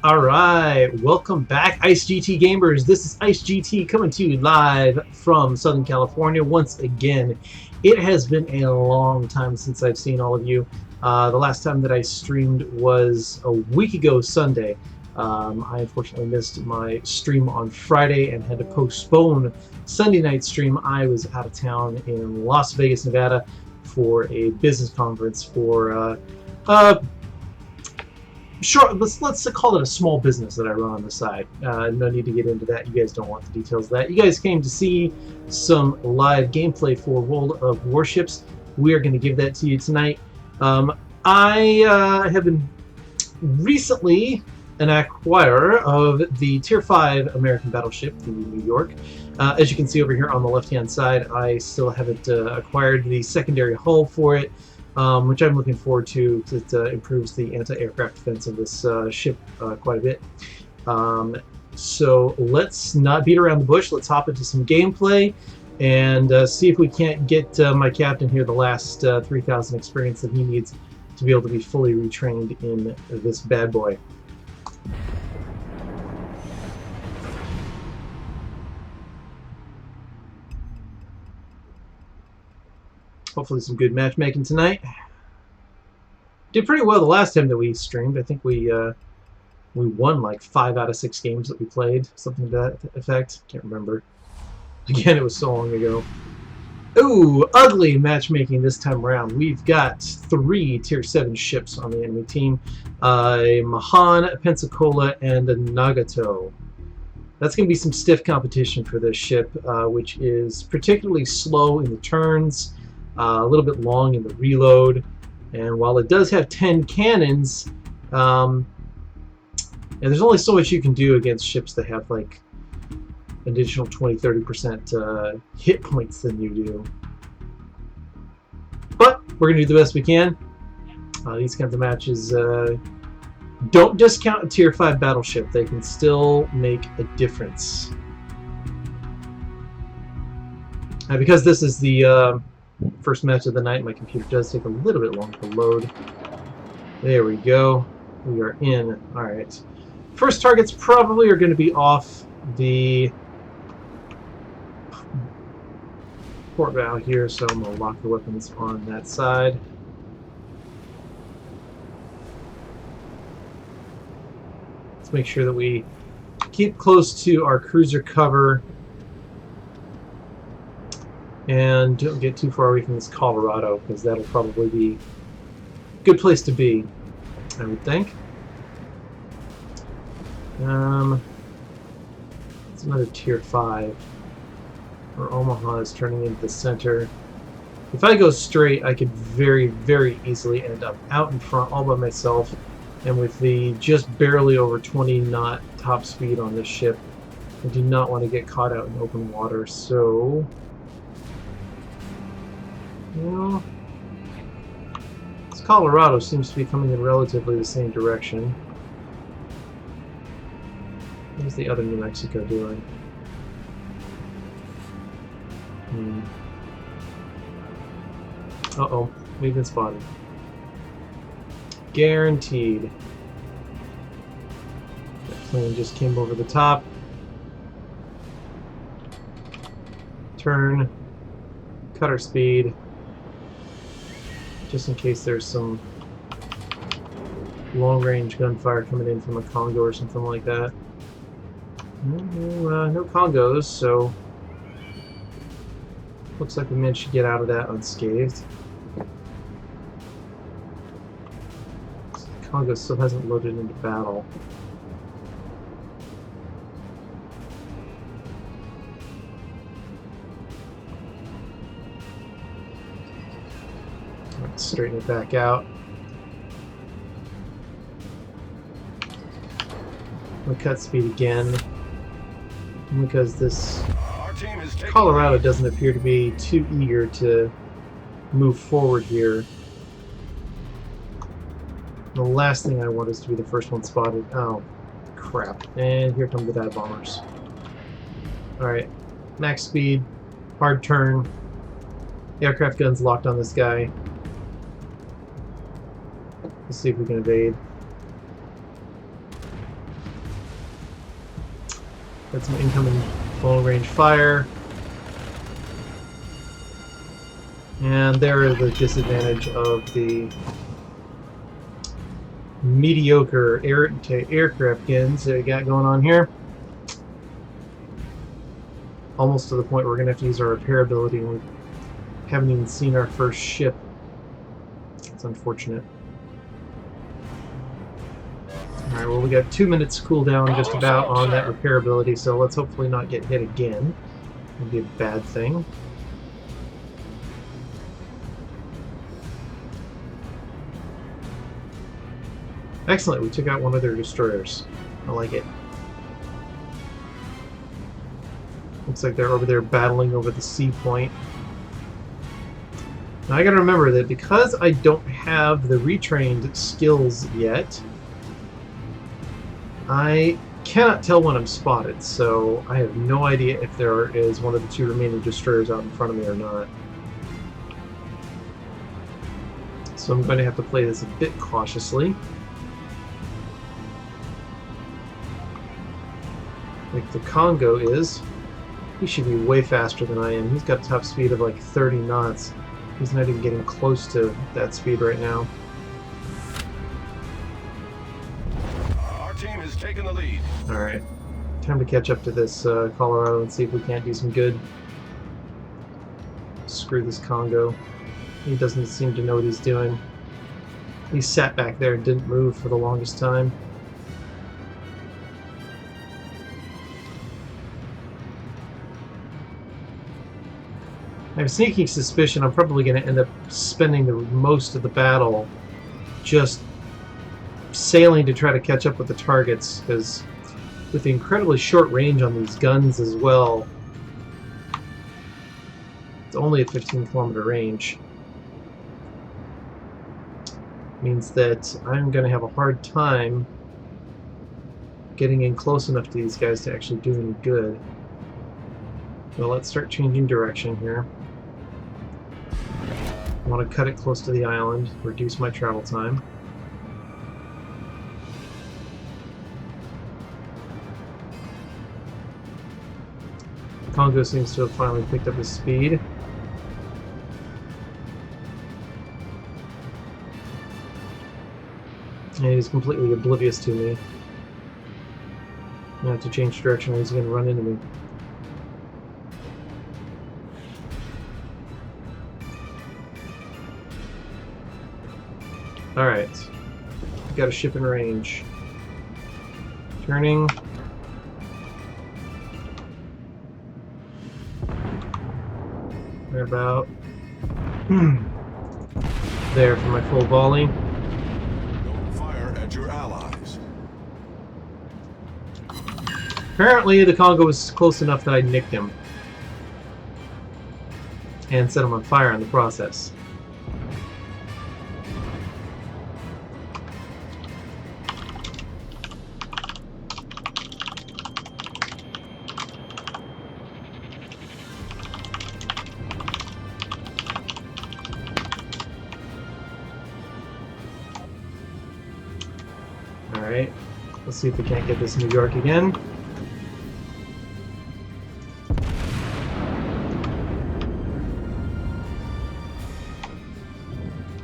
Alright, welcome back Ice GT gamers. This is Ice GT coming to you live from Southern California once again. It has been a long time since I've seen all of you. The last time that I streamed was a week ago Sunday. I unfortunately missed my stream on Friday and had to postpone Sunday night stream. I was out of town in Las Vegas, Nevada for a business conference for sure, let's call it a small business that I run on the side. No need to get into that. You guys don't want the details of that. You guys came to see some live gameplay for World of Warships. We are going to give that to you tonight. I have been recently an acquirer of the Tier 5 American battleship, the New York. As you can see over here on the left-hand side, I still haven't acquired the secondary hull for it. Which I'm looking forward to. It improves the anti-aircraft defense of this ship quite a bit. So let's not beat around the bush. Let's hop into some gameplay and see if we can't get my captain here the last 3,000 experience that he needs to be able to be fully retrained in this bad boy. Hopefully some good matchmaking tonight. Did pretty well the last time that we streamed. I think we won like 5 out of 6 games that we played. Something to that effect. Can't remember. Again, it was so long ago. Ooh, ugly matchmaking this time around. We've got 3 Tier 7 ships on the enemy team. A Mahan, a Pensacola, and a Nagato. That's going to be some stiff competition for this ship, which is particularly slow in the turns. A little bit long in the reload, and while it does have 10 cannons, and there's only so much you can do against ships that have like additional 20-30% hit points than you do. But we're gonna do the best we can. These kinds of matches don't discount a Tier 5 battleship. They can still make a difference. Because this is the first match of the night, my computer does take a little bit longer to load. There we go. We are in. Alright. First targets probably are going to be off the port bow here, so I'm going to lock the weapons on that side. Let's make sure that we keep close to our cruiser cover and don't get too far away from this Colorado, because that'll probably be a good place to be, I would think. It's another Tier 5. Where Omaha is turning into the center. If I go straight, I could very, very easily end up out in front all by myself, and with the just barely over 20 knot top speed on this ship, I do not want to get caught out in open water, so... Well, this Colorado seems to be coming in relatively the same direction. What's the other New Mexico doing? Uh-oh, we've been spotted. Guaranteed. That plane just came over the top. Turn. Cut our speed. Just in case there's some long-range gunfire coming in from a Congo or something like that. No Congos, so looks like we managed to get out of that unscathed. Congo still hasn't loaded into battle. Straighten it back out. We'll cut speed again because this Colorado doesn't appear to be too eager to move forward here. The last thing I want is to be the first one spotted. Oh, crap. And here come the dive bombers. Alright, max speed, hard turn, aircraft guns locked on this guy. Let's see if we can evade. Got some incoming long-range fire. And there is the disadvantage of the mediocre aircraft guns that we got going on here. Almost to the point where we're going to have to use our repair ability, and we haven't even seen our first ship. It's unfortunate. Alright, well, we got 2 minutes cooldown just about on that repair ability, so let's hopefully not get hit again. It would be a bad thing. Excellent, we took out one of their destroyers. I like it. Looks like they're over there battling over the sea point. Now I gotta remember that because I don't have the retrained skills yet, I cannot tell when I'm spotted, so I have no idea if there is one of the 2 remaining destroyers out in front of me or not. So I'm going to have to play this a bit cautiously. Like the Congo is, he should be way faster than I am. He's got a top speed of like 30 knots. He's not even getting close to that speed right now. Our team has taken the lead. Alright, time to catch up to this Colorado and see if we can't do some good. Screw this Congo. He doesn't seem to know what he's doing. He sat back there and didn't move for the longest time. I have a sneaking suspicion I'm probably going to end up spending the most of the battle just sailing to try to catch up with the targets, because with the incredibly short range on these guns as well, it's only a 15-kilometer range, means that I'm going to have a hard time getting in close enough to these guys to actually do any good. Well, let's start changing direction here. I want to cut it close to the island, reduce my travel time. Congo seems to have finally picked up his speed. And he's completely oblivious to me. I'm going to have to change direction or he's going to run into me. Alright, got a ship in range. Turning. They're about there for my full volley. Don't fire at your allies. Apparently the Congo was close enough that I nicked him. And set him on fire in the process. Alright, let's see if we can't get this New York again.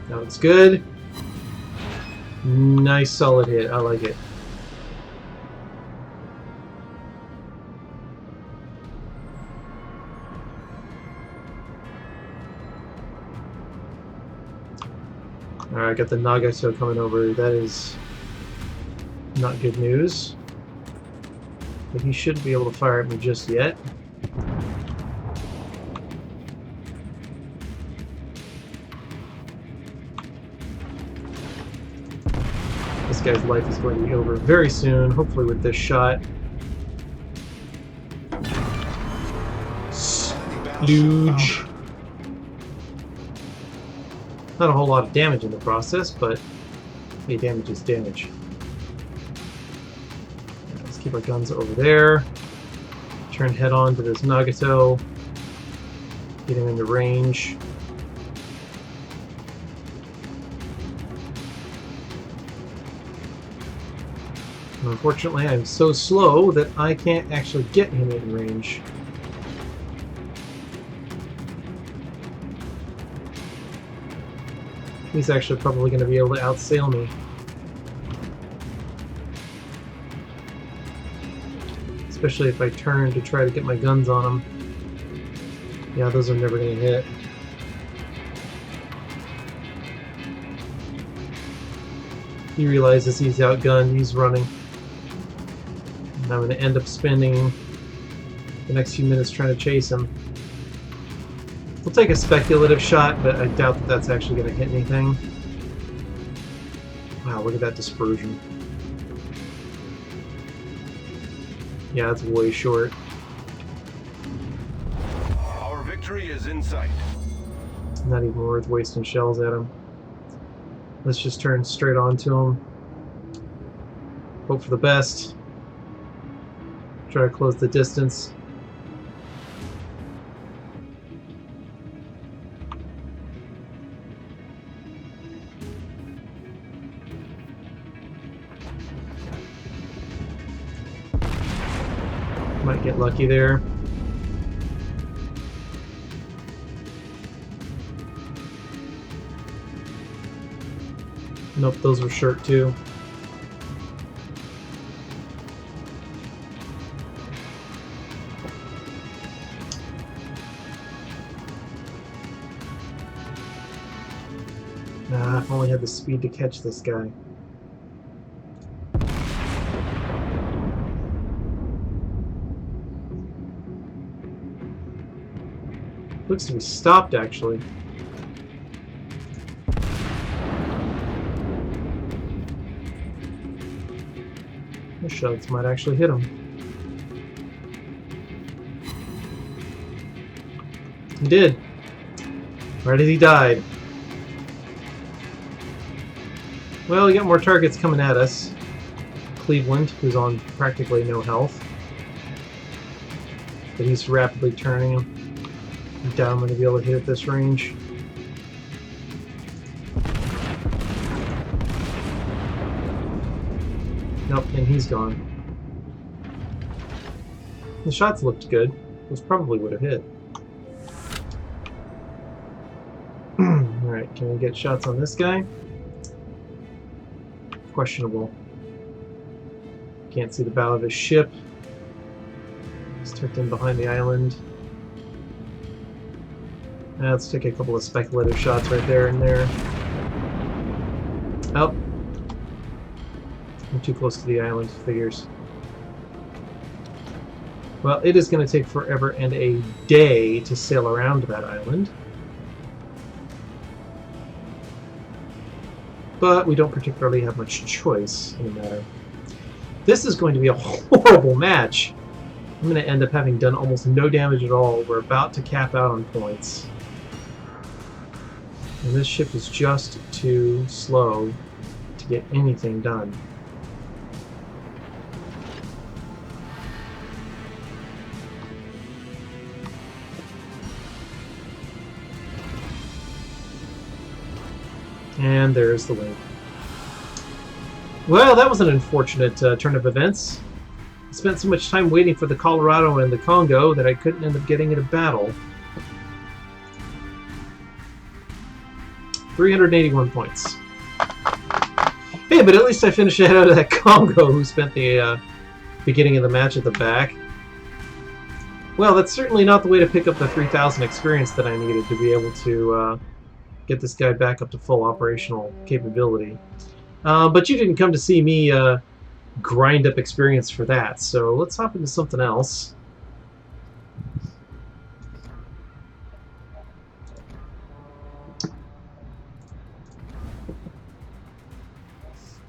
That looks good. Nice solid hit, I like it. Alright, got the Nagato coming over. That is not good news. But he shouldn't be able to fire at me just yet. This guy's life is going to be over very soon, hopefully with this shot. Splooge. Not a whole lot of damage in the process, but hey, damage is damage. Let's keep our guns over there. Turn head on to this Nagato. Get him into range. Unfortunately, I'm so slow that I can't actually get him in range. He's actually probably going to be able to outsail me. Especially if I turn to try to get my guns on him. Yeah, those are never going to hit. He realizes he's outgunned, he's running. And I'm going to end up spending the next few minutes trying to chase him. We'll take a speculative shot, but I doubt that that's actually going to hit anything. Wow, look at that dispersion. Yeah, that's way short. Our victory is in sight. Not even worth wasting shells at him. Let's just turn straight onto him. Hope for the best. Try to close the distance. Might get lucky there. Nope, those were short too. Nah, if I only had the speed to catch this guy. Looks to be stopped, actually. The shots might actually hit him. He did. Right as he died. Well, we got more targets coming at us. Cleveland, who's on practically no health. But he's rapidly turning him. I doubt I'm going to be able to hit at this range. Nope, and he's gone. The shots looked good. Those probably would have hit. Alright, can we get shots on this guy? Questionable. Can't see the bow of his ship. He's tucked in behind the island. Let's take a couple of speculative shots right there and there. Oh. I'm too close to the island, figures. Well, it is going to take forever and a day to sail around that island. But we don't particularly have much choice in the matter. This is going to be a horrible match. I'm going to end up having done almost no damage at all. We're about to cap out on points. And this ship is just too slow to get anything done. And there's the win. Well, that was an unfortunate turn of events. I spent so much time waiting for the Colorado and the Congo that I couldn't end up getting in a battle. 381 points. Hey, but at least I finished ahead of that Congo who spent the beginning of the match at the back. Well, that's certainly not the way to pick up the 3,000 experience that I needed to be able to get this guy back up to full operational capability. But you didn't come to see me grind up experience for that, so let's hop into something else.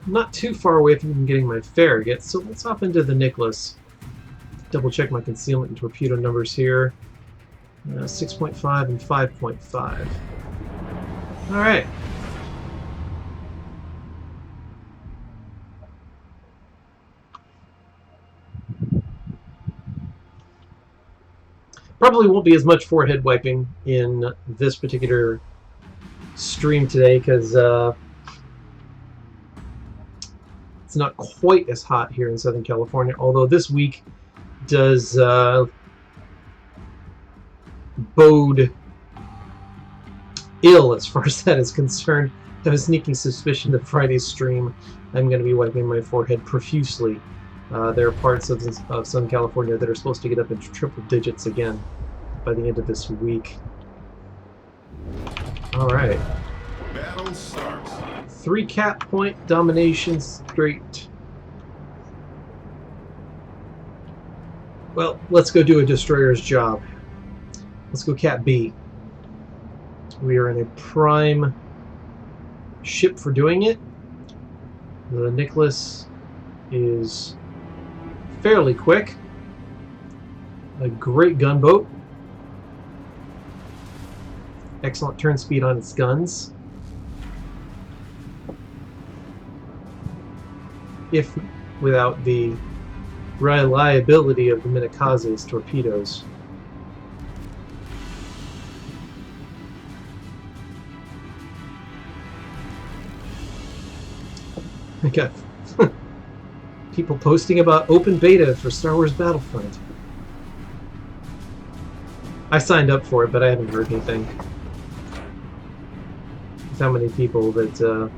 Not too far away from getting my Farragut, so let's hop into the Nicholas. Double check my concealment and torpedo numbers here. 6.5 and 5.5. Alright. Probably won't be as much forehead wiping in this particular stream today because It's not quite as hot here in Southern California, although this week does bode ill as far as that is concerned. I have a sneaking suspicion that Friday's stream I'm going to be wiping my forehead profusely. There are parts of Southern California that are supposed to get up into triple digits again by the end of this week. Alright. Battle starts. 3 cap point dominations straight. Well, let's go do a destroyer's job. Let's go Cat B. We are in a prime ship for doing it. The Nicholas is fairly quick. A great gunboat. Excellent turn speed on its guns. If without the reliability of the Minakaze's torpedoes. I got people posting about open beta for Star Wars Battlefront. I signed up for it, but I haven't heard anything. With how many people that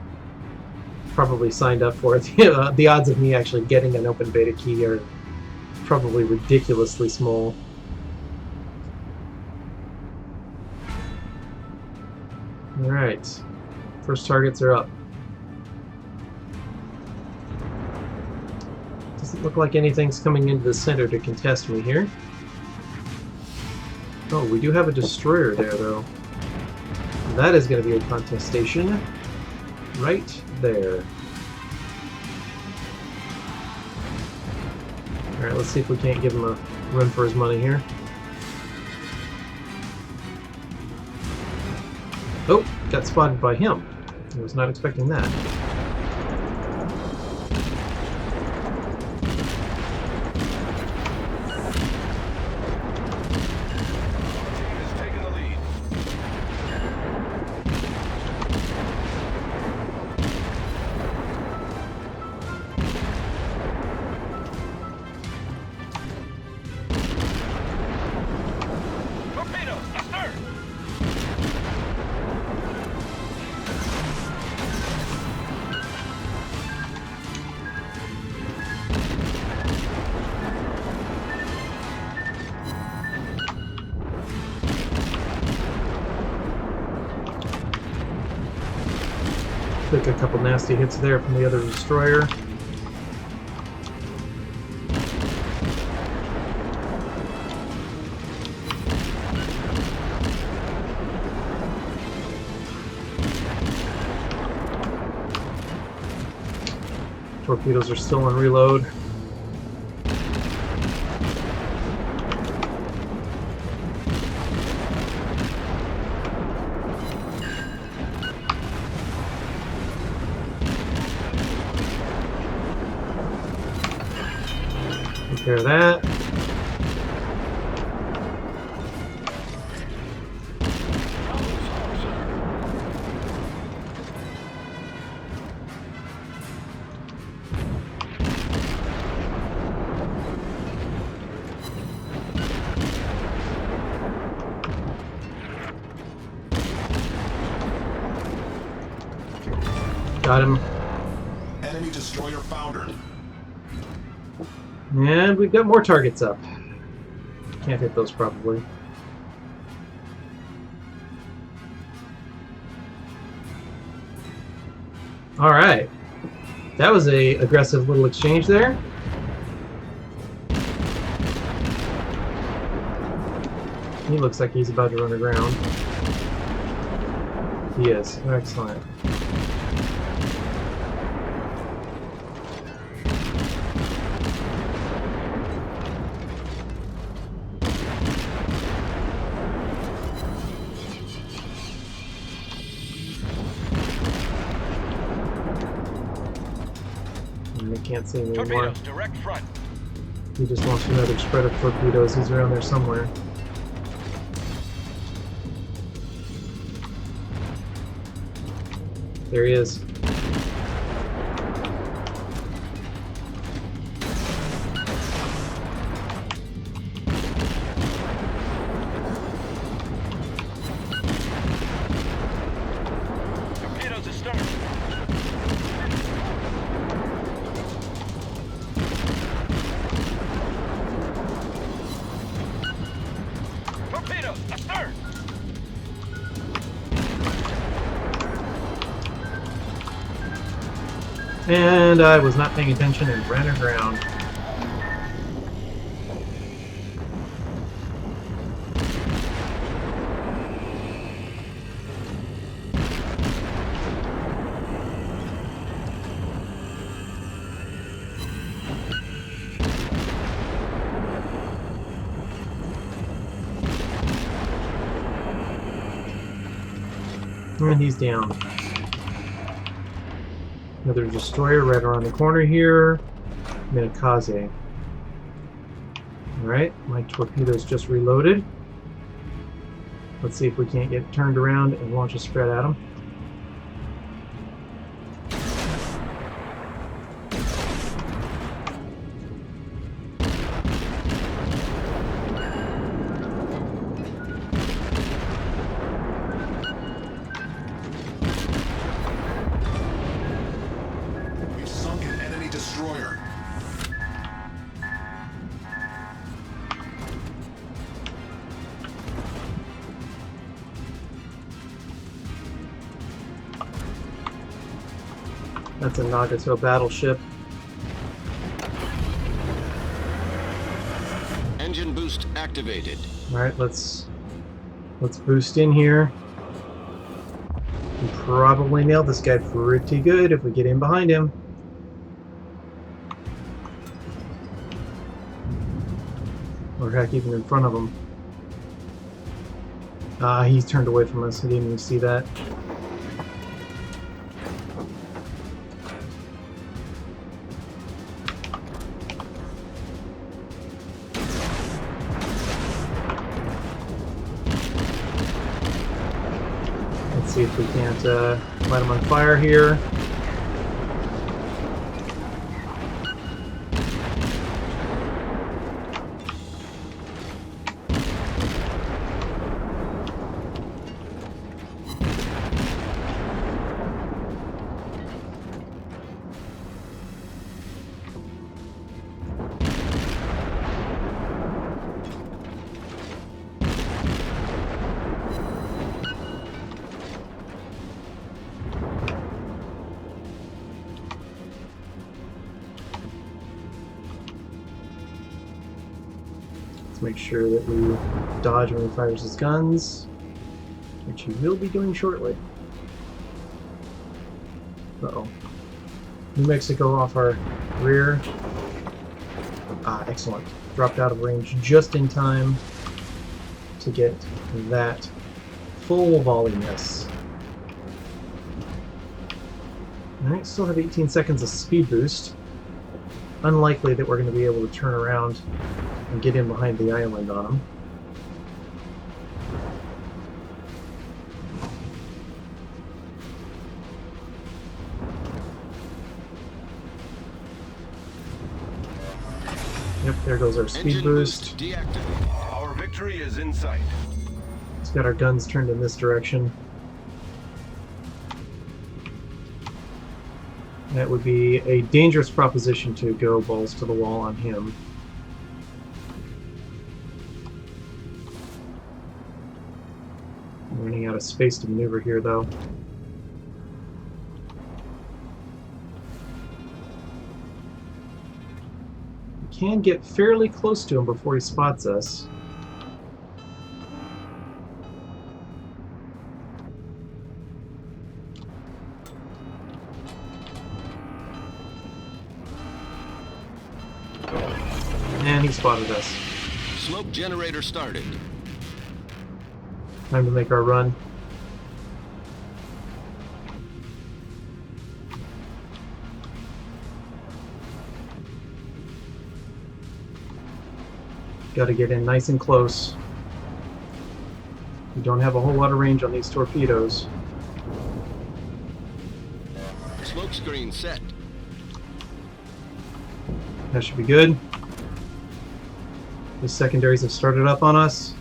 probably signed up for it, the odds of me actually getting an open beta key are probably ridiculously small. Alright. First targets are up. Doesn't look like anything's coming into the center to contest me here. Oh, we do have a destroyer there, though. That is going to be a contestation right there. Alright, let's see if we can't give him a run for his money here. Oh, got spotted by him. I was not expecting that. Took a couple nasty hits there from the other destroyer. Torpedoes are still on reload. Take care of that. Got him. Enemy destroyer foundered. And we've got more targets up. Can't hit those probably. Alright. That was a aggressive little exchange there. He looks like he's about to run aground. He is. Excellent. Can't see him anymore. Direct front. He just launched another spread of torpedoes. He's around there somewhere. There he is. And I was not paying attention and ran aground. And he's down. Another destroyer right around the corner here. Minakaze. Alright, my torpedoes just reloaded. Let's see if we can't get turned around and launch a spread at them. We've sunk an enemy destroyer. That's a Nagato battleship. Engine boost activated. Alright, let's boost in here. We probably nailed this guy pretty good if we get in behind him. Or heck, even in front of him. He's turned away from us. I didn't even see that. Let's see if we can't light him on fire here. Let's make sure that we dodge when he fires his guns, which he will be doing shortly. Uh-oh. New Mexico off our rear. Excellent. Dropped out of range just in time to get that full volley miss. Alright, still have 18 seconds of speed boost. Unlikely that we're going to be able to turn around and get in behind the island on them. Yep, there goes our speed boost. Deactivated. Our victory is in sight. He's got our guns turned in this direction. That would be a dangerous proposition to go balls to the wall on him. I'm running out of space to maneuver here, though. We can get fairly close to him before he spots us. And he spotted us. Smoke generator started. Time to make our run. Got to get in nice and close. We don't have a whole lot of range on these torpedoes. Smoke screen set. That should be good. The secondaries have started up on us.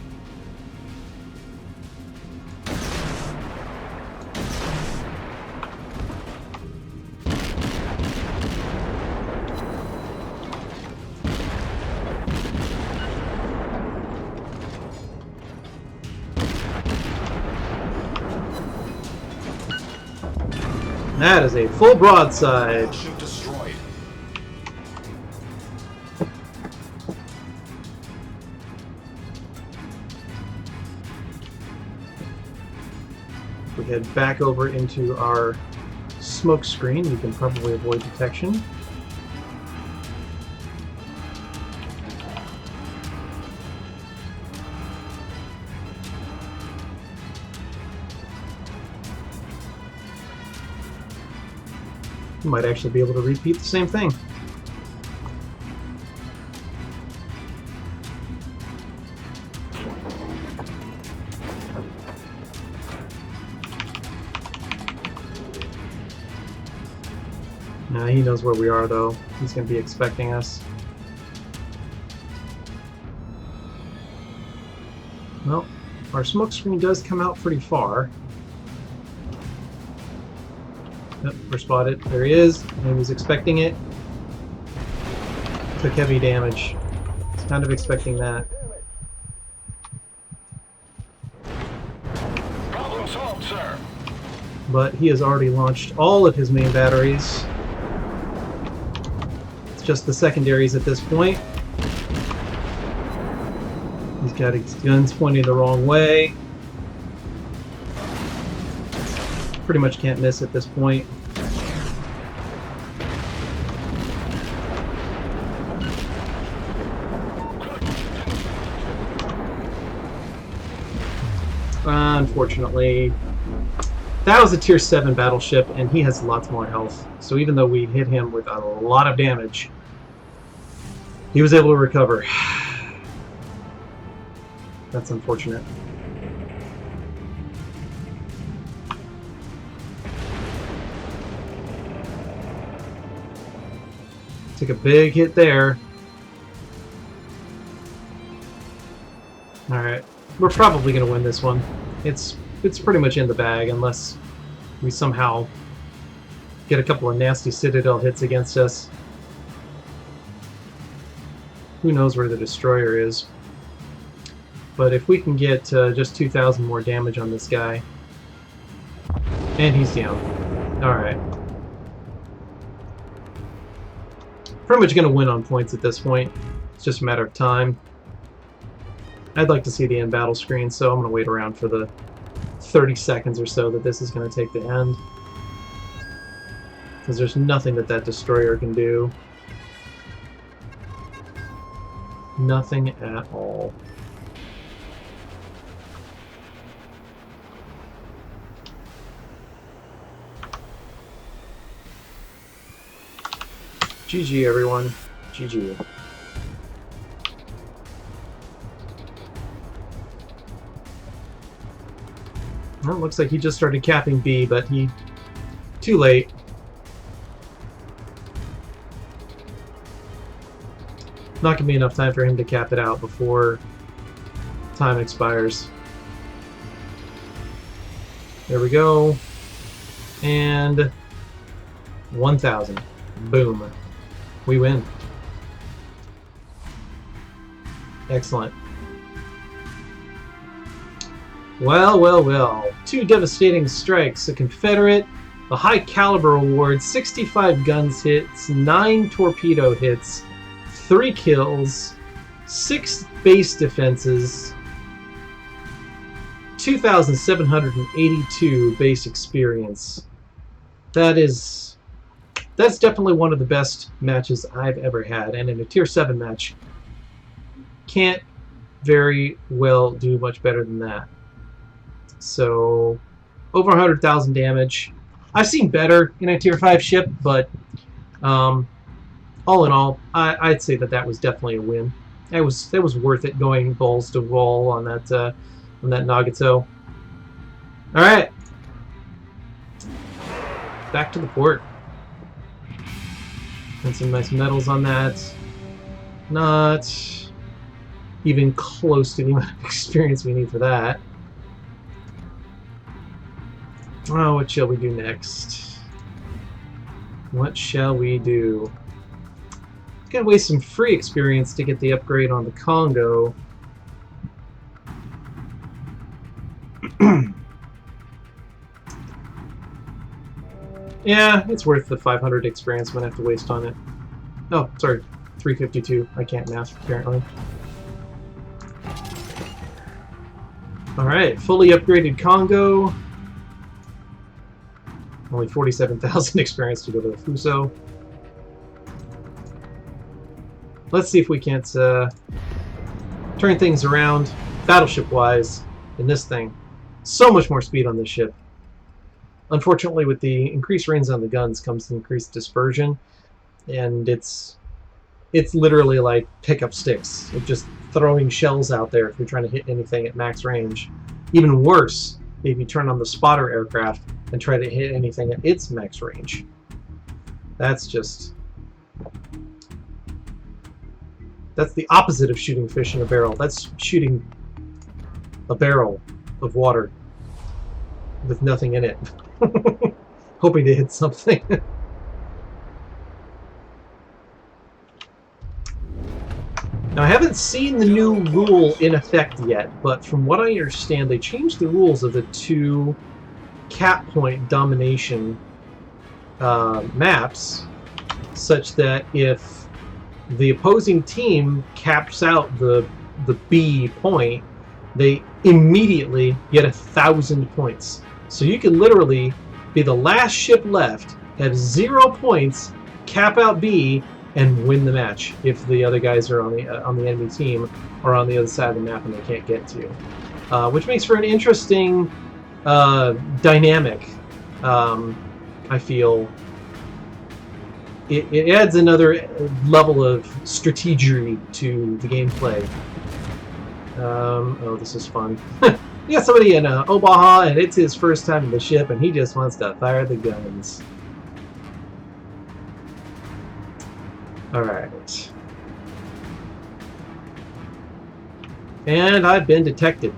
That is a full broadside. Warship destroyed. If we head back over into our smoke screen, we can probably avoid detection. You might actually be able to repeat the same thing. Nah, he knows where we are, though. He's going to be expecting us. Well, our smoke screen does come out pretty far. Yep, we're spotted. There he is. He was expecting it. Took heavy damage. He's kind of expecting that. Problem solved, sir. But he has already launched all of his main batteries. It's just the secondaries at this point. He's got his guns pointing the wrong way. Pretty much can't miss at this point. Unfortunately, that was a tier 7 battleship, and he has lots more health. So even though we hit him with a lot of damage, he was able to recover. That's unfortunate. Took a big hit there. Alright. We're probably going to win this one. It's pretty much in the bag unless we somehow get a couple of nasty Citadel hits against us. Who knows where the destroyer is. But if we can get just 2,000 more damage on this guy. And he's down. Alright. Pretty much going to win on points at this point. It's just a matter of time. I'd like to see the end battle screen, so I'm going to wait around for the 30 seconds or so that this is going to take the end. Because there's nothing that that destroyer can do. Nothing at all. GG, everyone. GG. Well, it looks like he just started capping B, but he... too late. Not gonna be enough time for him to cap it out before time expires. There we go. And 1,000. Boom. We win. Excellent. Well, well, well. 2 devastating strikes. A Confederate, a high caliber award, 65 guns hits, 9 torpedo hits, 3 kills, 6 base defenses, 2,782 base experience. That's definitely one of the best matches I've ever had, and in a tier 7 match, can't very well do much better than that. So, over 100,000 damage. I've seen better in a tier 5 ship, but all in all, I'd say that was definitely a win. That was worth it going balls to wall on that Nagato. All right, back to the port. And some nice medals on that. Not even close to the amount of experience we need for that. Oh, what shall we do next? What shall we do? Gotta waste some free experience to get the upgrade on the Congo. Yeah, it's worth the 500 experience I'm gonna have to waste on it. Oh, sorry, 352. I can't math apparently. All right, fully upgraded Congo. Only 47,000 experience to go to the Fuso. Let's see if we can't turn things around battleship-wise in this thing. So much more speed on this ship. Unfortunately, with the increased range on the guns comes the increased dispersion, and it's literally like pickup sticks. It's just throwing shells out there if you're trying to hit anything at max range. Even worse, if you turn on the spotter aircraft and try to hit anything at its max range. That's the opposite of shooting fish in a barrel. That's shooting a barrel of water with nothing in it. Hoping to hit something. Now, I haven't seen the new rule in effect yet, but from what I understand, they changed the rules of the 2 cap point domination maps such that if the opposing team caps out the B point, they immediately get 1,000 points. So you can literally be the last ship left, have 0 points, cap out B, and win the match if the other guys are on the enemy team or on the other side of the map and they can't get to you. Which makes for an interesting dynamic. I feel it adds another level of strategy to the gameplay. Oh, this is fun. We got somebody in Omaha, and it's his first time in the ship, and he just wants to fire the guns. Alright. And I've been detected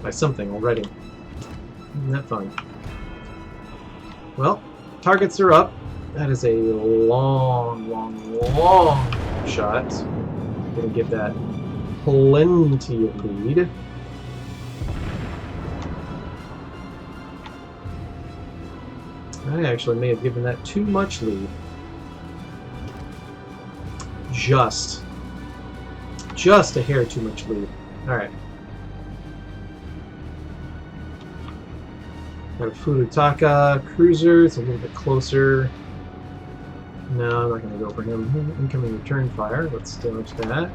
by something already. Isn't that fun? Well, targets are up. That is a long, long, long shot. Gonna give that plenty of lead. I actually may have given that too much lead. Just a hair too much lead. Alright. Got a Furutaka cruiser. It's a little bit closer. No, I'm not going to go for him. Incoming return fire. Let's damage that.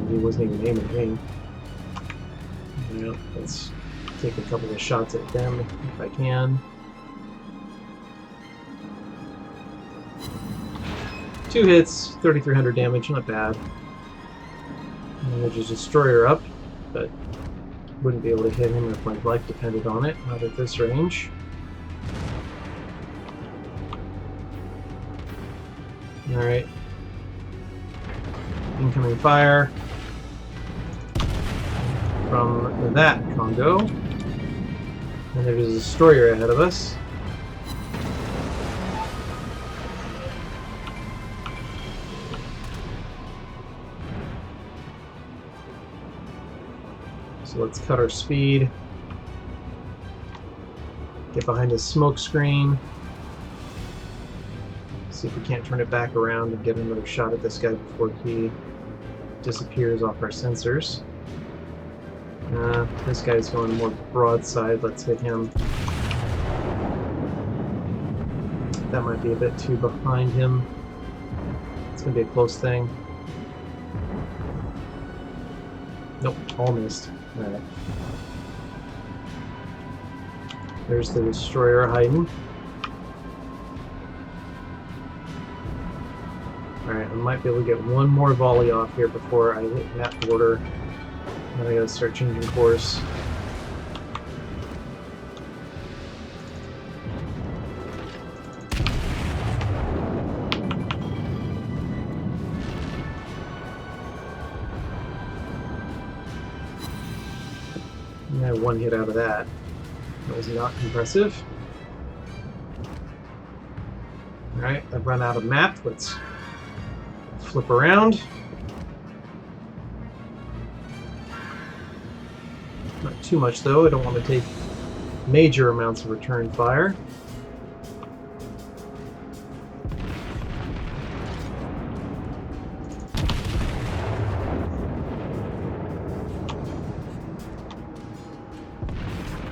He wasn't even aiming at me. Yeah, let's take a couple of shots at them if I can. 2 hits, 3,300 damage, not bad. And there's a destroyer up, but wouldn't be able to hit him if my life depended on it, not at this range. Alright. Incoming fire from that Congo. And there's a destroyer ahead of us. So let's cut our speed. Get behind the smoke screen. See if we can't turn it back around and get another shot at this guy before he disappears off our sensors. This guy's going more broadside. Let's hit him. That might be a bit too behind him. It's going to be a close thing. Nope, all missed. Alright. There's the destroyer hiding. Alright, I might be able to get one more volley off here before I hit that border. Then I gotta start changing course. And I had one hit out of that. That was not impressive. Alright, I've run out of map. Let's flip around. Not too much, though. I don't want to take major amounts of return fire.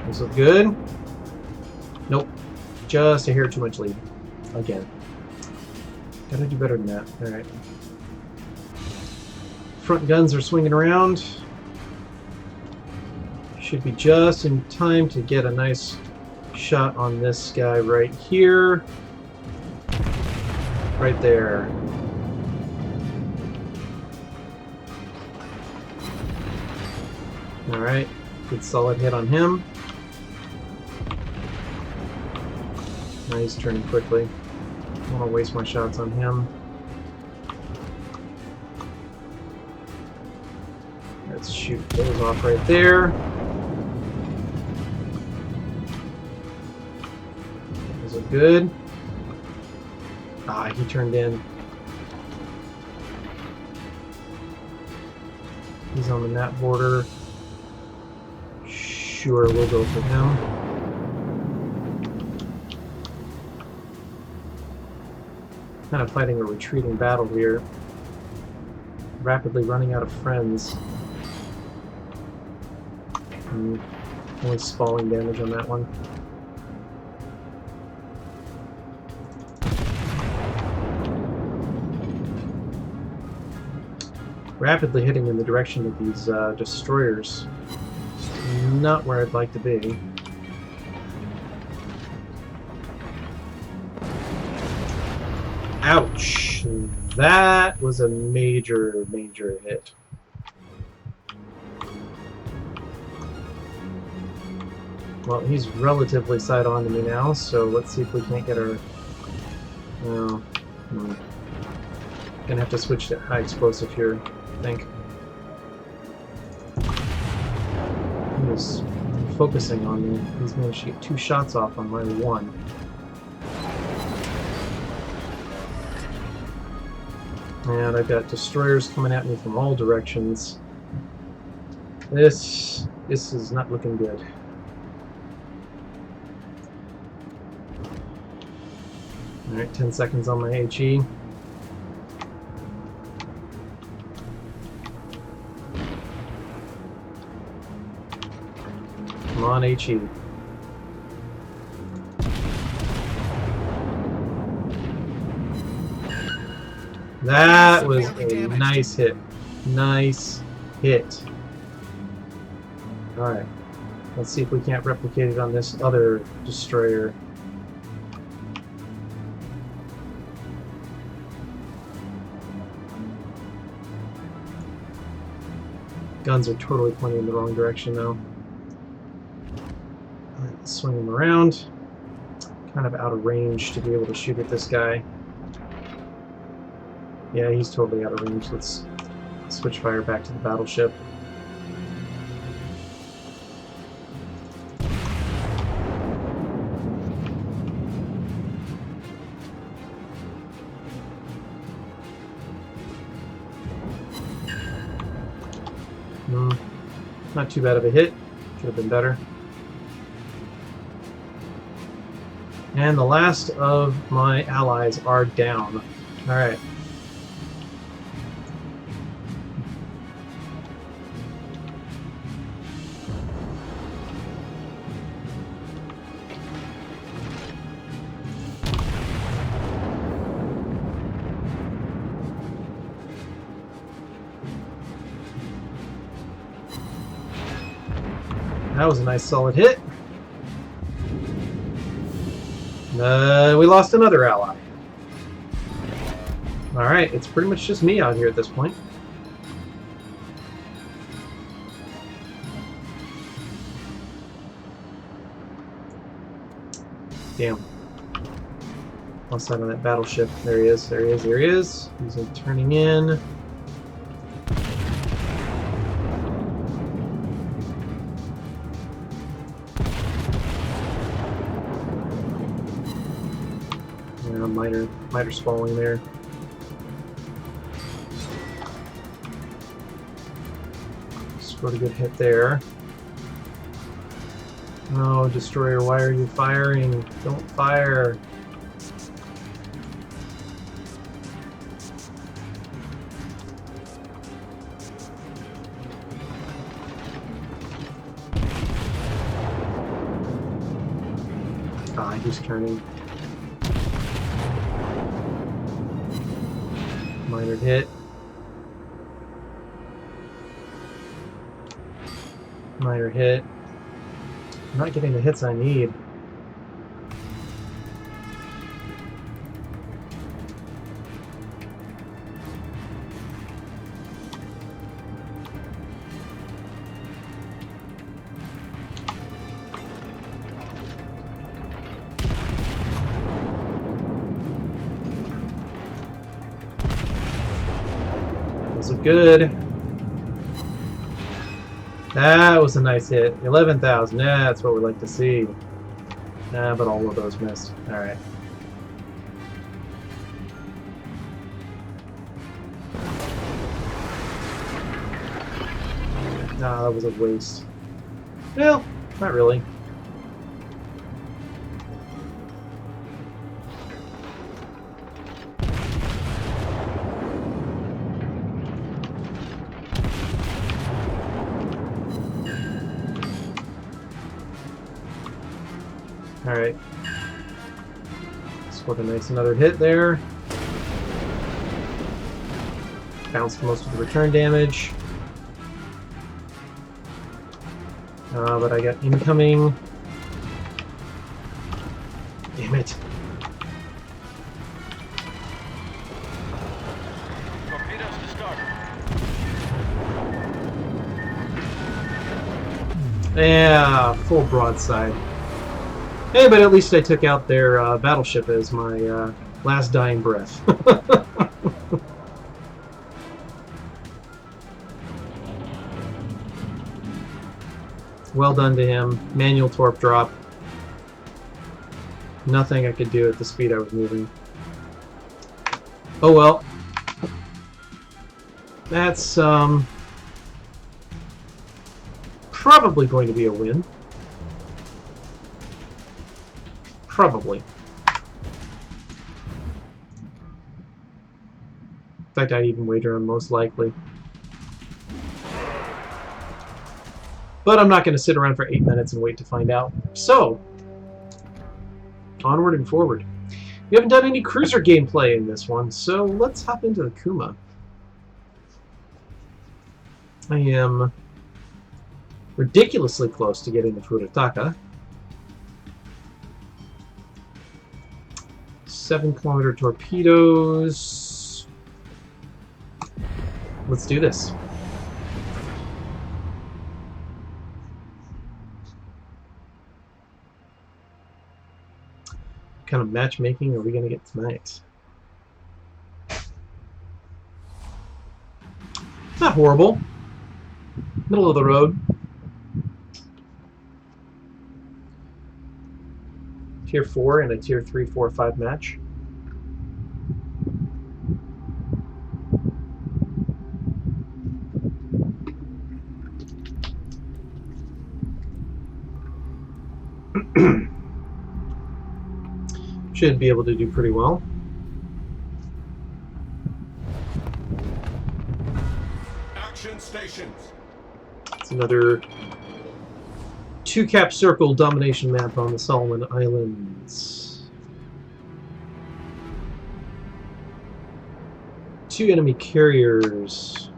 This looks good. Nope. Just a hair too much lead. Again. Gotta do better than that. Alright. Front guns are swinging around. Should be just in time to get a nice shot on this guy right here. Right there. Alright. Good solid hit on him. Now he's turning quickly. I don't want to waste my shots on him. Let's shoot those off right there. Those are good. Ah, he turned in. He's on the net border. Sure, we'll go for him. Kind of fighting a retreating battle here. Rapidly running out of friends. And only spalling damage on that one. Rapidly hitting in the direction of these destroyers. Not where I'd like to be. Ouch! That was a major, major hit. Well, he's relatively side on to me now, so let's see if we can't get our... No. Gonna have to switch to high explosive here, I think. He was focusing on me. He's managed to get 2 shots off on my 1. And I've got destroyers coming at me from all directions. This is not looking good. Alright, 10 seconds on my HE. Come on, HE. That was a nice hit. Nice hit. Alright. Let's see if we can't replicate it on this other destroyer. Guns are totally pointing in the wrong direction though. Alright, let's swing him around. Kind of out of range to be able to shoot at this guy. Yeah, he's totally out of range. Let's switch fire back to the battleship. Not too bad of a hit. Could have been better. And the last of my allies are down. Alright. That was a nice solid hit. We lost another ally. Alright, it's pretty much just me out here at this point. Damn. Lost sight on that battleship. There he is, there he is, there he is. He's turning in. Miter spalling there. Scored a good hit there. Oh, destroyer, why are you firing? Don't fire. Ah, he's turning. Minor hit. Minor hit. I'm not getting the hits I need. Those are good. That was a nice hit. 11,000. Yeah, that's what we like to see. But all of those missed. Alright. Nah, that was a waste. Well, not really. Alright. Scored a nice another hit there. Bounced most of the return damage. But I got incoming. Damn it. Torpedoes to start. Yeah, full broadside. Hey, but at least I took out their battleship as my last dying breath. Well done to him. Manual torp drop. Nothing I could do at the speed I was moving. Oh well. That's probably going to be a win. Probably. In fact, I'd even wager on most likely. But I'm not going to sit around for 8 minutes and wait to find out. So, onward and forward. We haven't done any cruiser gameplay in this one, so let's hop into the Kuma. I am ridiculously close to getting the Furitaka. 7-kilometer torpedoes. Let's do this. What kind of matchmaking are we going to get tonight? Not horrible. Middle of the road. Tier 4 and a Tier 3, 4, 5 match. Should be able to do pretty well. Action stations. It's another 2-cap circle domination map on the Solomon Islands. 2 enemy carriers.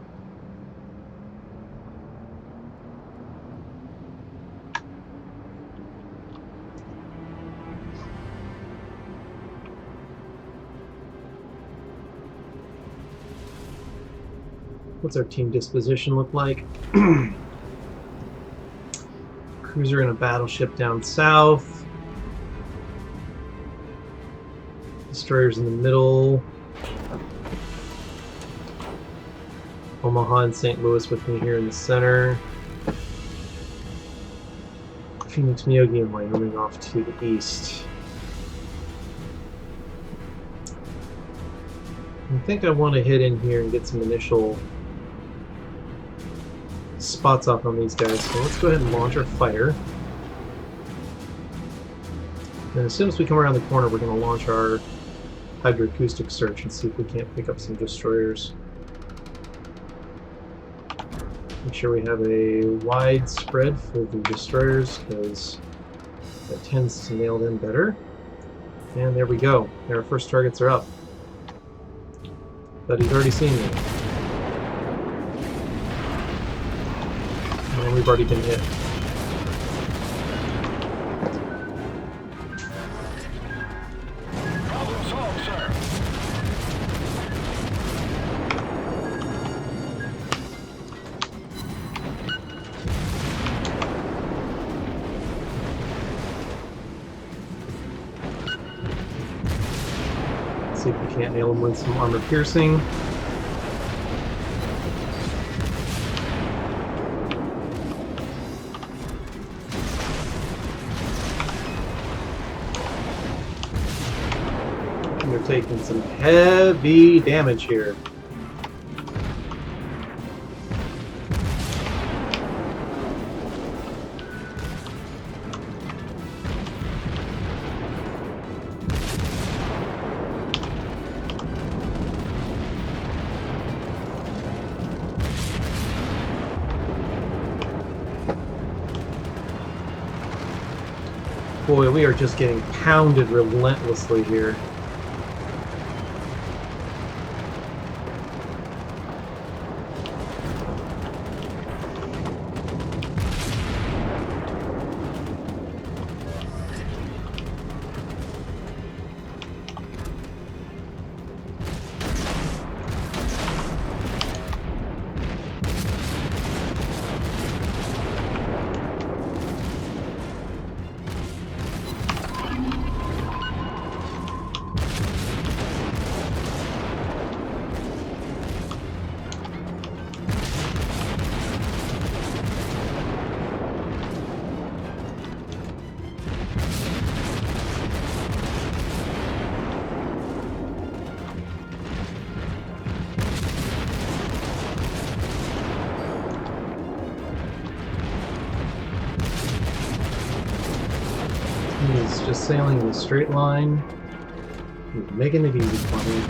What's our team disposition look like? Cruiser and a battleship down south. Destroyers in the middle. Omaha and St. Louis with me here in the center. Phoenix, Miyogi, and Wyoming off to the east. I think I want to hit in here and get some initial spots off on these guys. So let's go ahead and launch our fighter. And as soon as we come around the corner, we're going to launch our hydroacoustic search and see if we can't pick up some destroyers. Make sure we have a wide spread for the destroyers, because that tends to nail them better. And there we go. Our first targets are up. But he's already seen me. And we've already been hit. Problem solved, sir. See if we can't nail him with some armor piercing. And they're taking some heavy damage here. Boy, we are just getting pounded relentlessly here. He's just sailing in a straight line. He's making it easy for me.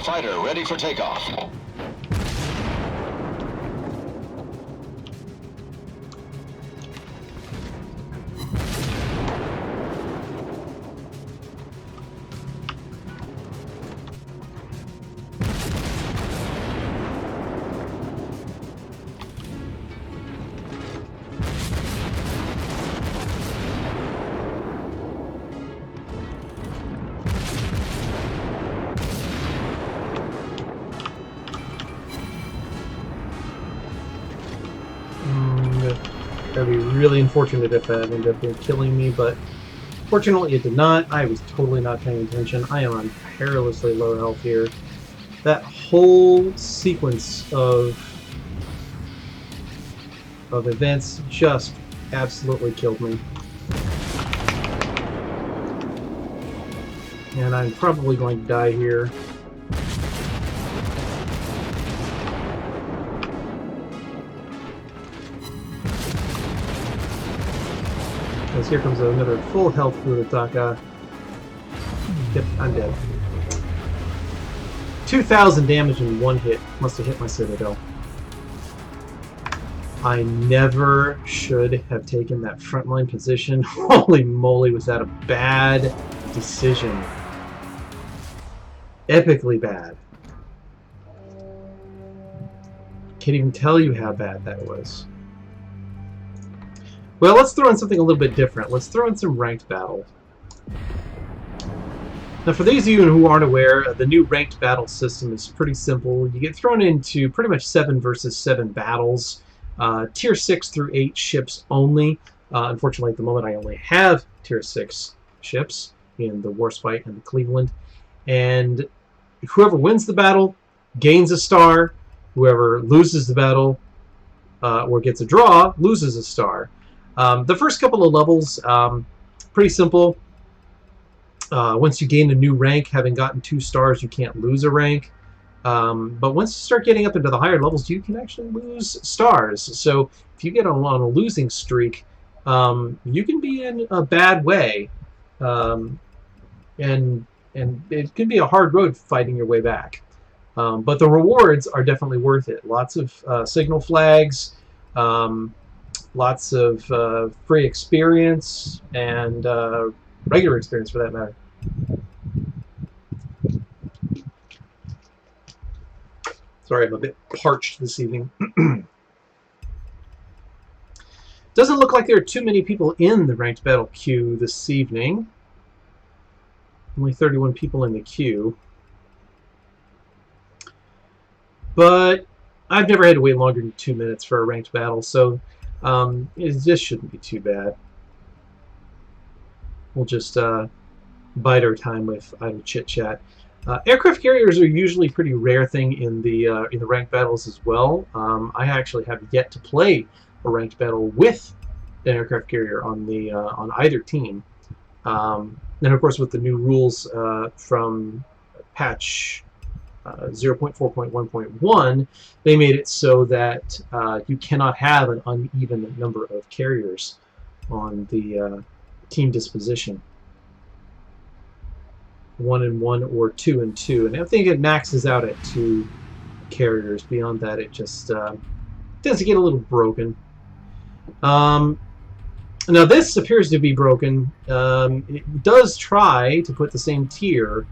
Fighter ready for takeoff. That'd be really unfortunate if that ended up killing me, but fortunately it did not. I was totally not paying attention. I am on perilously low health here. That whole sequence of events just absolutely killed me. And I'm probably going to die here. Because here comes another full health Furitaka. Yep, I'm dead. 2,000 damage in one hit. Must have hit my Citadel. I never should have taken that frontline position. Holy moly, was that a bad decision. Epically bad. Can't even tell you how bad that was. Well, let's throw in something a little bit different. Let's throw in some ranked battle. Now, for those of you who aren't aware, the new ranked battle system is pretty simple. You get thrown into pretty much 7 versus 7 battles. Tier 6 through 8 ships only. Unfortunately, at the moment, I only have Tier 6 ships in the Warspite and the Cleveland. And whoever wins the battle gains a star. Whoever loses the battle or gets a draw loses a star. The first couple of levels, pretty simple. Once you gain a new rank, having gotten 2 stars, you can't lose a rank. But once you start getting up into the higher levels, you can actually lose stars. So if you get on a losing streak, you can be in a bad way. And it can be a hard road fighting your way back. But the rewards are definitely worth it. Lots of signal flags, lots of free experience, and regular experience for that matter. Sorry, I'm a bit parched this evening. Doesn't look like there are too many people in the ranked battle queue this evening. Only 31 people in the queue. But I've never had to wait longer than 2 minutes for a ranked battle, so this shouldn't be too bad. We'll just bide our time with idle chit-chat. Aircraft carriers are usually a pretty rare thing in the ranked battles as well. I actually have yet to play a ranked battle with an aircraft carrier on the on either team. And of course, with the new rules from patch 0.4.1.1, they made it so that you cannot have an uneven number of carriers on the team disposition. 1 and 1 or 2 and 2, and I think it maxes out at 2 carriers. Beyond that, it just tends to get a little broken. Now this appears to be broken. It does try to put the same tier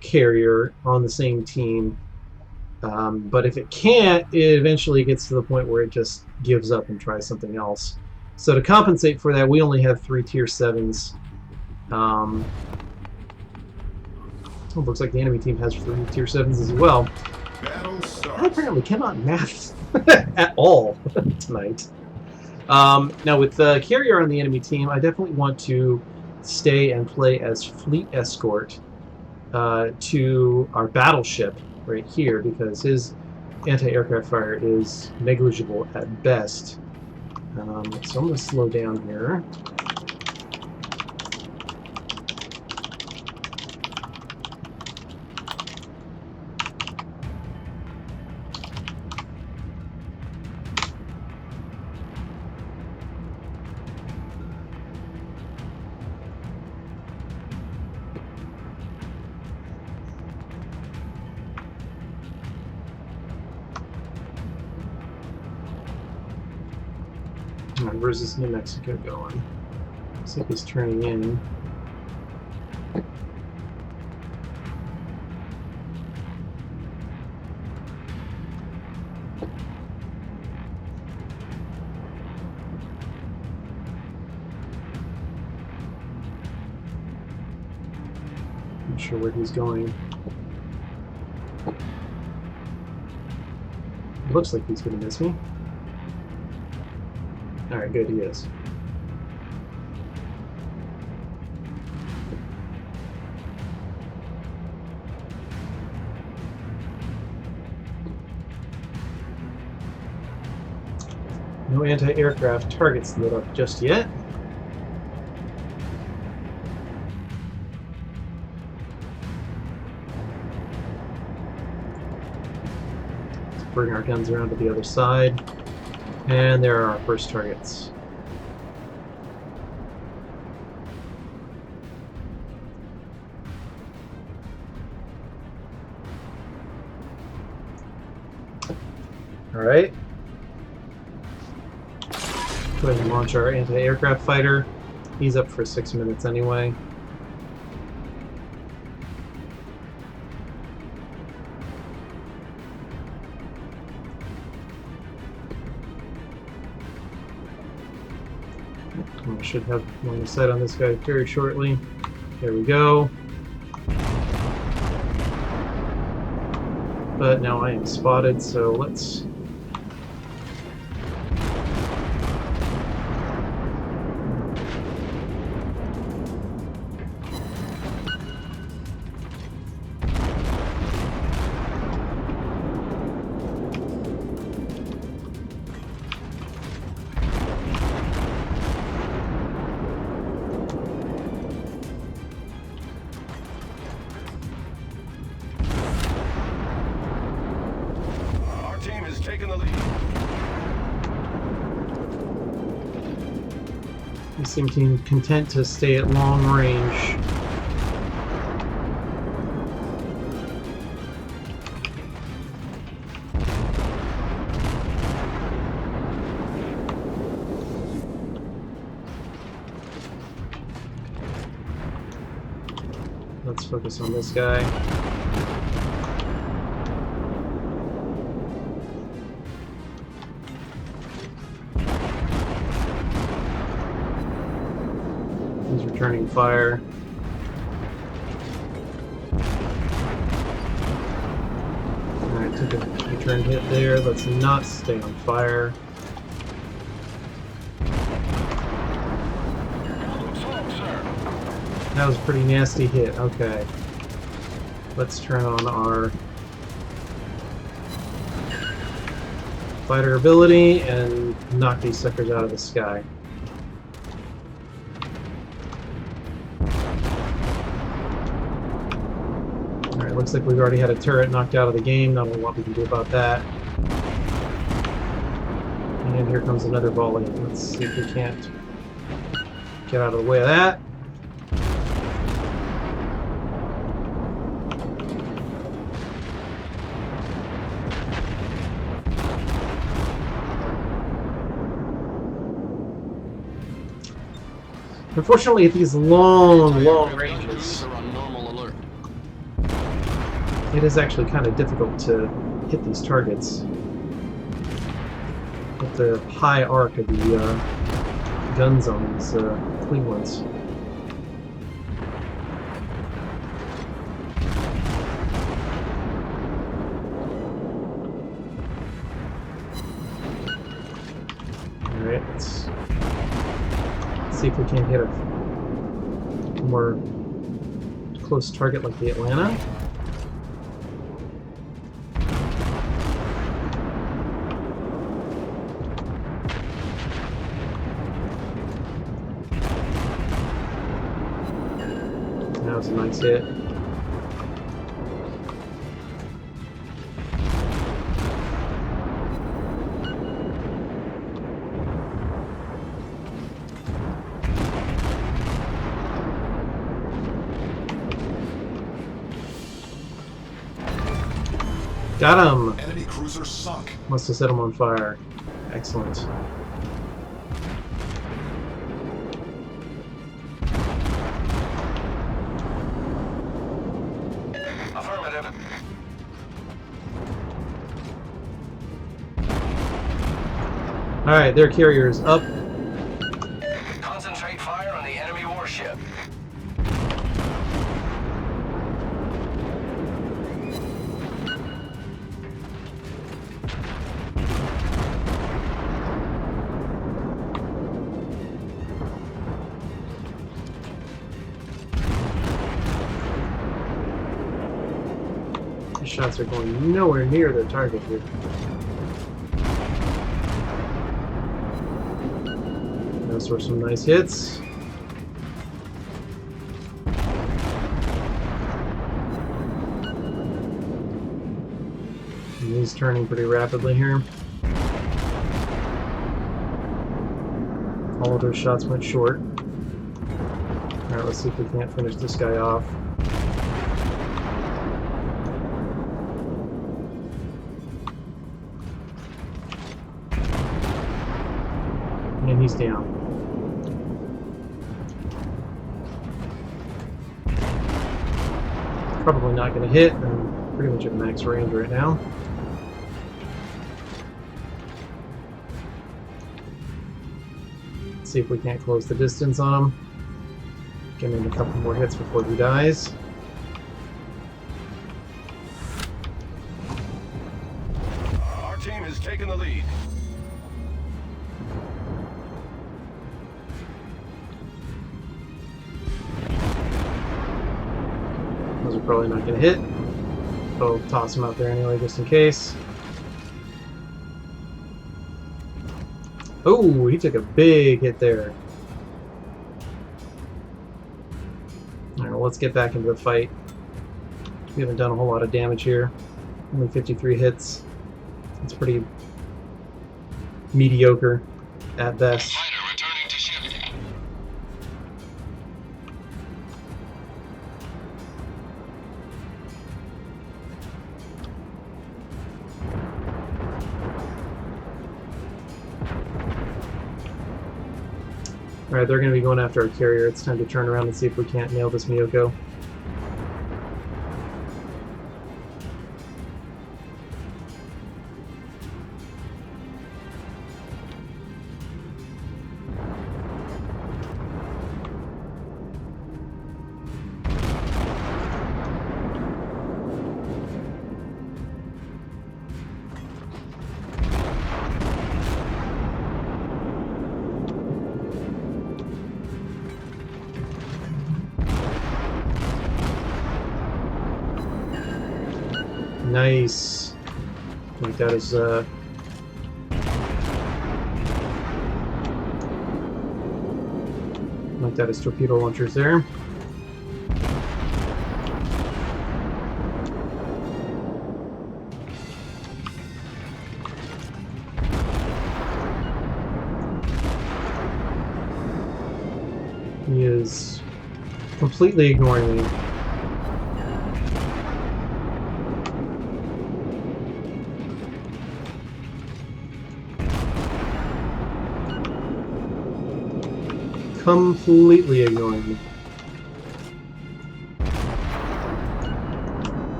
carrier on the same team, but if it can't, it eventually gets to the point where it just gives up and tries something else. So to compensate for that, we only have 3 tier 7s. It looks like the enemy team has 3 tier 7s as well. I apparently cannot math at all tonight. Now with the carrier on the enemy team, I definitely want to stay and play as fleet escort to our battleship right here, because his anti-aircraft fire is negligible at best. So I'm going to slow down here. Where's this New Mexico going? Looks like he's turning in. Not sure where he's going. It looks like he's going to miss me. Alright, good, he is. No anti-aircraft targets lit up just yet. Let's bring our guns around to the other side. And there are our first targets. Alright. Go ahead and launch our anti-aircraft fighter. He's up for 6 minutes anyway. I should have line of sight on this guy very shortly. There we go. But now I am spotted, so let's... Taking the lead. We seem to be content to stay at long range. Let's focus on this guy. Returning fire. Alright, took a return hit there. Let's not stay on fire. That was a pretty nasty hit. Okay. Let's turn on our fighter ability and knock these suckers out of the sky. Looks like we've already had a turret knocked out of the game. Not a lot we can do about that. And here comes another volley. Let's see if we can't get out of the way of that. Unfortunately, at these long ranges, it is actually kind of difficult to hit these targets with the high arc of the guns on these Clevelands. Alright, let's see if we can hit a more close target like the Atlanta. That was a nice hit. Got him! Enemy cruiser sunk. Must have set him on fire. Excellent. Affirmative. Alright, their carrier's up. Concentrate fire on the enemy warship. The shots are going nowhere near their target here. Those were some nice hits. And he's turning pretty rapidly here. All of those shots went short. Alright, let's see if we can't finish this guy off. and he's down. Probably not going to hit. I'm pretty much at max range right now. Let's see if we can't close the distance on him. Get in a couple more hits before he dies. Our team has taken the lead. Those are probably not going to hit. But I'll toss him out there anyway, just in case. Oh, he took a big hit there. Alright, well, let's get back into the fight. We haven't done a whole lot of damage here. Only 53 hits. It's pretty mediocre at best. Fighter returning to ship. Alright, they're going to be going after our carrier. It's time to turn around and see if we can't nail this Miyoko. Nice. Like that is torpedo launchers there. He is completely ignoring me. Completely ignoring me.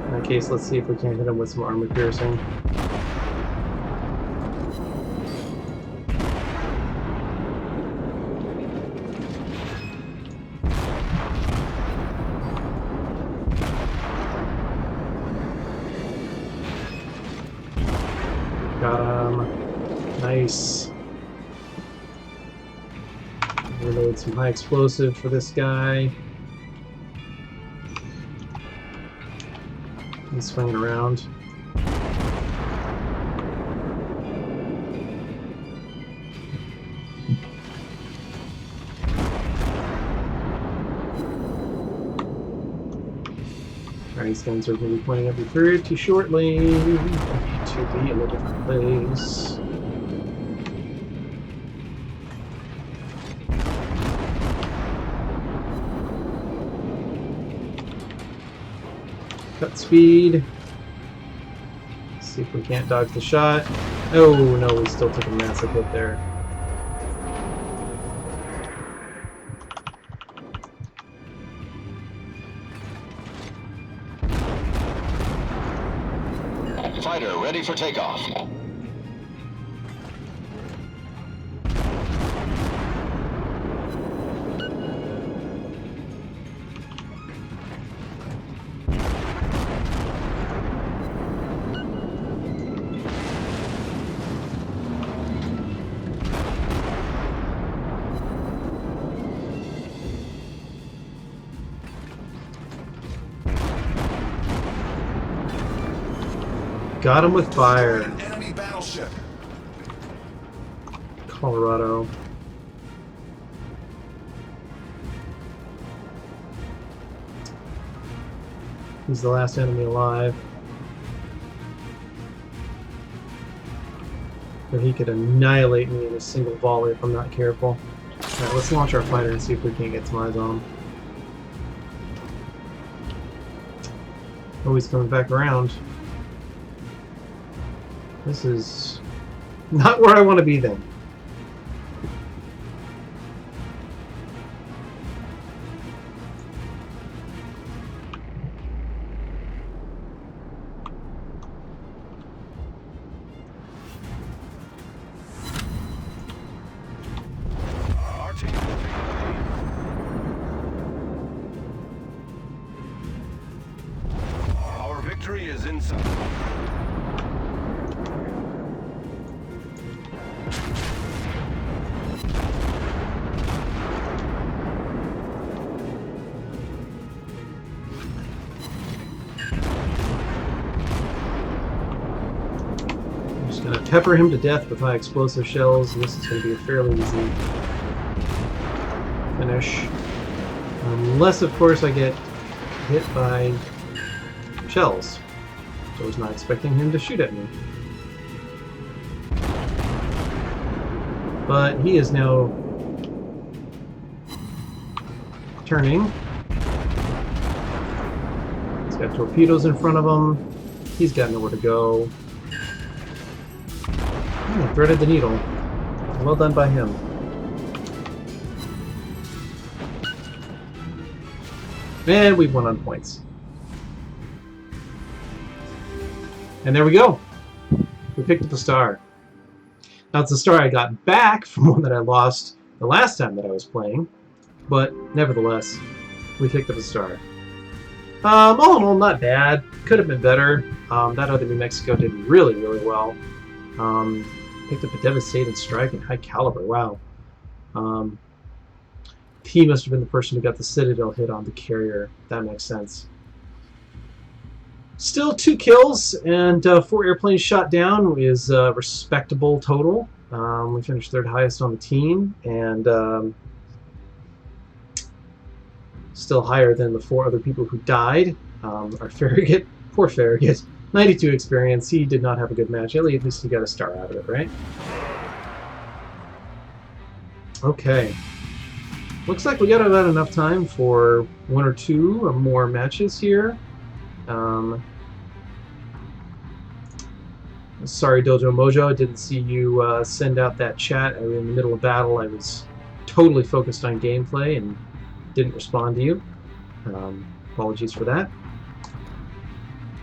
In that case, let's see if we can hit him with some armor piercing. Got him. Nice. Reload some high explosive for this guy. He's swinging around. Alright, these guns are going to be pointing at me pretty shortly. I need to be in a different place. Cut speed. Let's see if we can't dodge the shot. Oh no, we still took a massive hit there. Fighter ready for takeoff. Got him with fire. Enemy battleship. Colorado. He's the last enemy alive. But he could annihilate me in a single volley if I'm not careful. Alright, let's launch our fighter and see if we can't get some eyes on him. Oh, he's coming back around. This is not where I want to be then. Our team is taking the lead. Our victory is in sight. I'm just going to pepper him to death with high explosive shells, and this is going to be a fairly easy finish. Unless, of course, I get hit by shells. So I was not expecting him to shoot at me. But he is now turning. He's got torpedoes in front of him. He's got nowhere to go. Oh, threaded the needle. Well done by him. And we've won on points. And there we go. We picked up a star. Now it's a star I got back from one that I lost the last time that I was playing, but nevertheless, we picked up a star. All in all, not bad. Could have been better. That other New Mexico did really, really well. Picked up a devastating strike and high caliber. Wow. He must have been the person who got the Citadel hit on the carrier. That makes sense. Still 2 kills and 4 airplanes shot down is a respectable total. We finished 3rd highest on the team and still higher than the 4 other people who died. Our Farragut, poor Farragut, 92 experience. He did not have a good match. At least he got a star out of it, right? Okay. Looks like we got about enough time for 1 or 2 or more matches here. Sorry, Dojo Mojo, I didn't see you send out that chat. I was in the middle of battle. I was totally focused on gameplay and didn't respond to you. Apologies for that.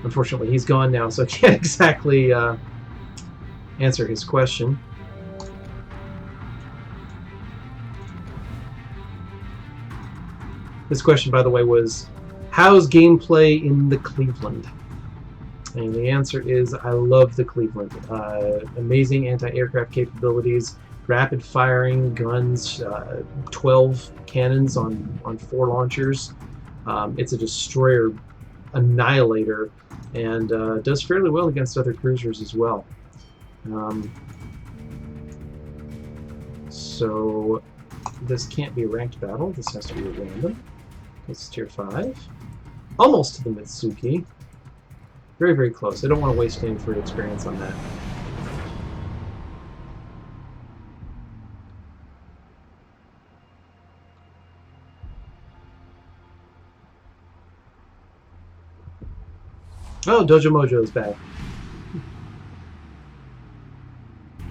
Unfortunately, he's gone now, so I can't exactly answer his question. This question, by the way, was, how's gameplay in the Cleveland? And the answer is, I love the Cleveland. Amazing anti-aircraft capabilities, rapid firing guns, 12 cannons on 4 launchers. It's a destroyer annihilator and does fairly well against other cruisers as well. So this can't be a ranked battle. This has to be a random. It's tier 5. Almost to the Mitsuki. Very, very close. I don't want to waste any free experience on that. Oh, Dojo Mojo is back.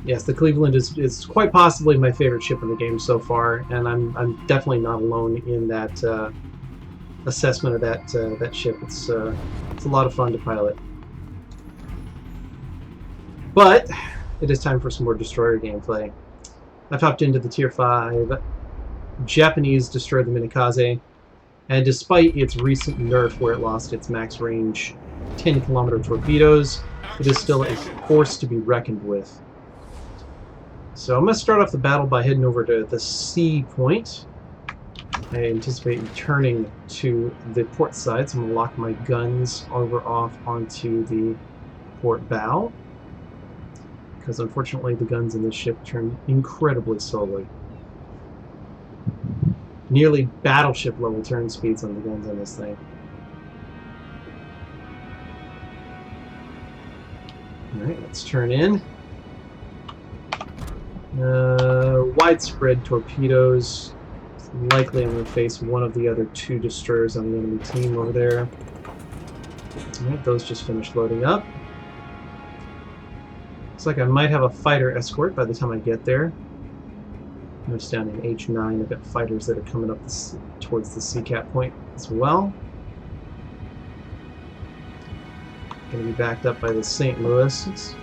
Yes, the Cleveland is quite possibly my favorite ship in the game so far, and I'm definitely not alone in that assessment of that ship. It's a lot of fun to pilot. But it is time for some more destroyer gameplay. I've hopped into the tier 5 Japanese destroyer, the Minakaze, and despite its recent nerf where it lost its max range 10-kilometer torpedoes, it is still a force to be reckoned with. So I'm going to start off the battle by heading over to the C point. I anticipate returning to the port side, so I'm going to lock my guns off onto the port bow, because unfortunately the guns in this ship turn incredibly slowly. Nearly battleship level turn speeds on the guns on this thing. Alright, let's turn in. Widespread torpedoes. Likely I'm going to face one of the other 2 destroyers on the enemy team over there. Alright, those just finished loading up. Looks like I might have a fighter escort by the time I get there. Notice down in H9 I've got fighters that are coming up towards the CCAP point as well. Going to be backed up by the St. Louis. It's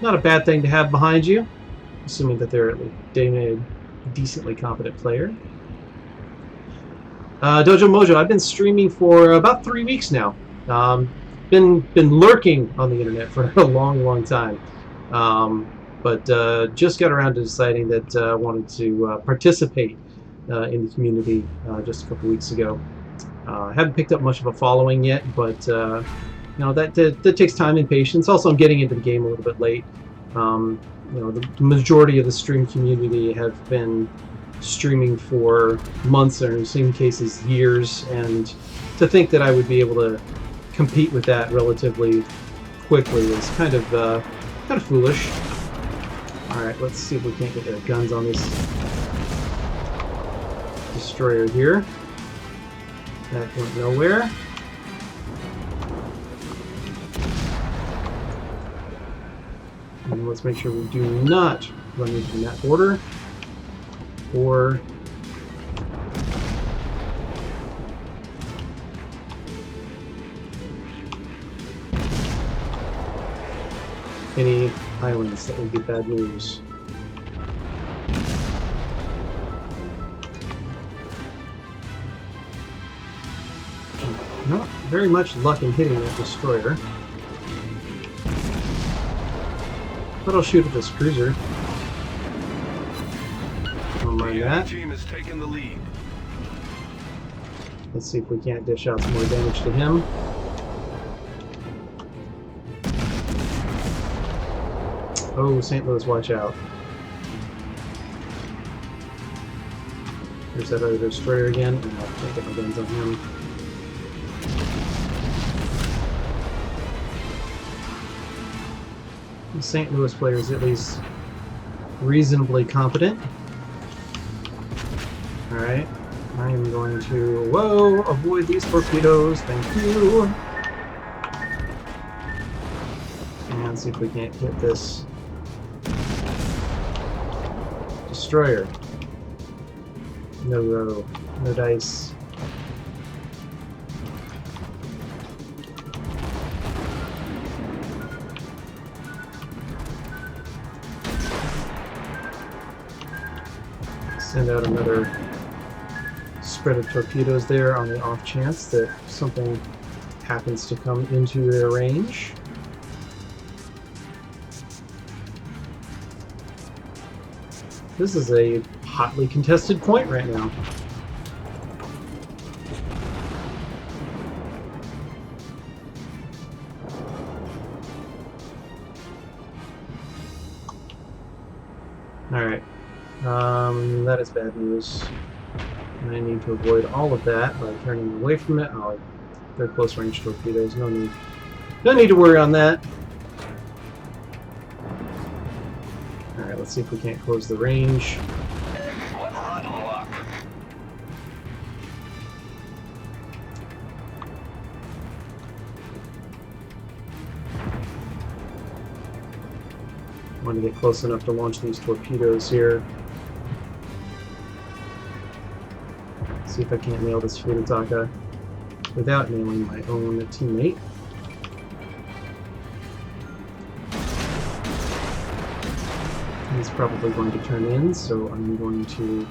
not a bad thing to have behind you, assuming that they're at least a decently competent player. Dojo Mojo, I've been streaming for about 3 weeks now. Been lurking on the internet for a long time. But just got around to deciding that I wanted to participate in the community just a couple weeks ago. Haven't picked up much of a following yet, but you know, that takes time and patience. Also, I'm getting into the game a little bit late. You know, the majority of the stream community have been streaming for months, or in some cases years, and to think that I would be able to compete with that relatively quickly is kind of foolish. All right, let's see if we can't get our guns on this destroyer here. That went nowhere. And let's make sure we do not run into that border or any islands that would be bad news. Not very much luck in hitting that destroyer. But I'll shoot at this cruiser. Don't mind that. Team has taken the lead. Let's see if we can't dish out some more damage to him. Oh, St. Louis, watch out. There's that other destroyer again, and I'll can't get my guns on him. The St. Louis player is at least reasonably competent. Alright, I am going to, whoa, avoid these torpedoes, thank you. And see if we can't hit this destroyer. No row, no dice. Send out another spread of torpedoes there on the off chance that something happens to come into their range. This is a hotly contested point right now. Alright. That is bad news. And I need to avoid all of that by turning away from it. Oh, they're close range torpedoes. No need to worry on that. Alright, let's see if we can't close the range. What rotten luck. I want to get close enough to launch these torpedoes here. See if I can't nail this Furutaka without nailing my own teammate. He's probably going to turn in, so I'm going to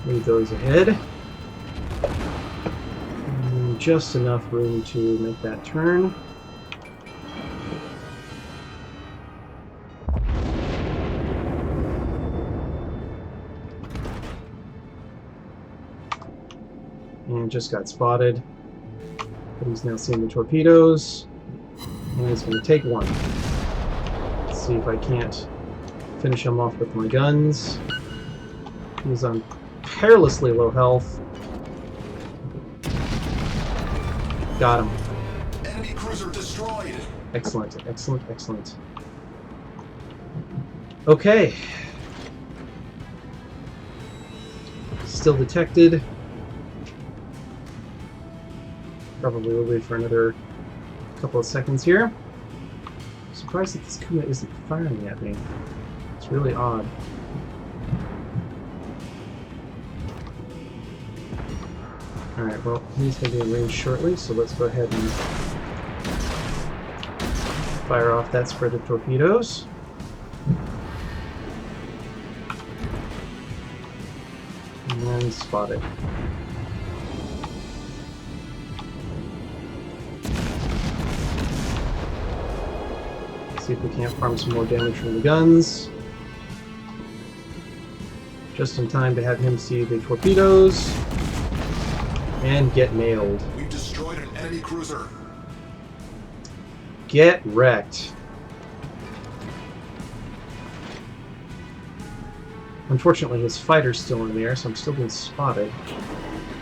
leave those ahead. And just enough room to make that turn. And just got spotted. But he's now seeing the torpedoes. And he's going to take one. Let's see if I can't finish him off with my guns. He's on perilously low health. Got him. Enemy cruiser destroyed. Excellent, excellent, excellent. Okay. Still detected. Probably will be for another couple of seconds here. I'm surprised that this Kuma isn't firing at me. It's really odd. Alright, well, he's going to be in range shortly, so let's go ahead and fire off that spread of torpedoes. And spot it. See if we can't farm some more damage from the guns. Just in time to have him see the torpedoes and get nailed. We've destroyed an enemy cruiser. Get wrecked. Unfortunately, his fighter's still in the air, so I'm still being spotted.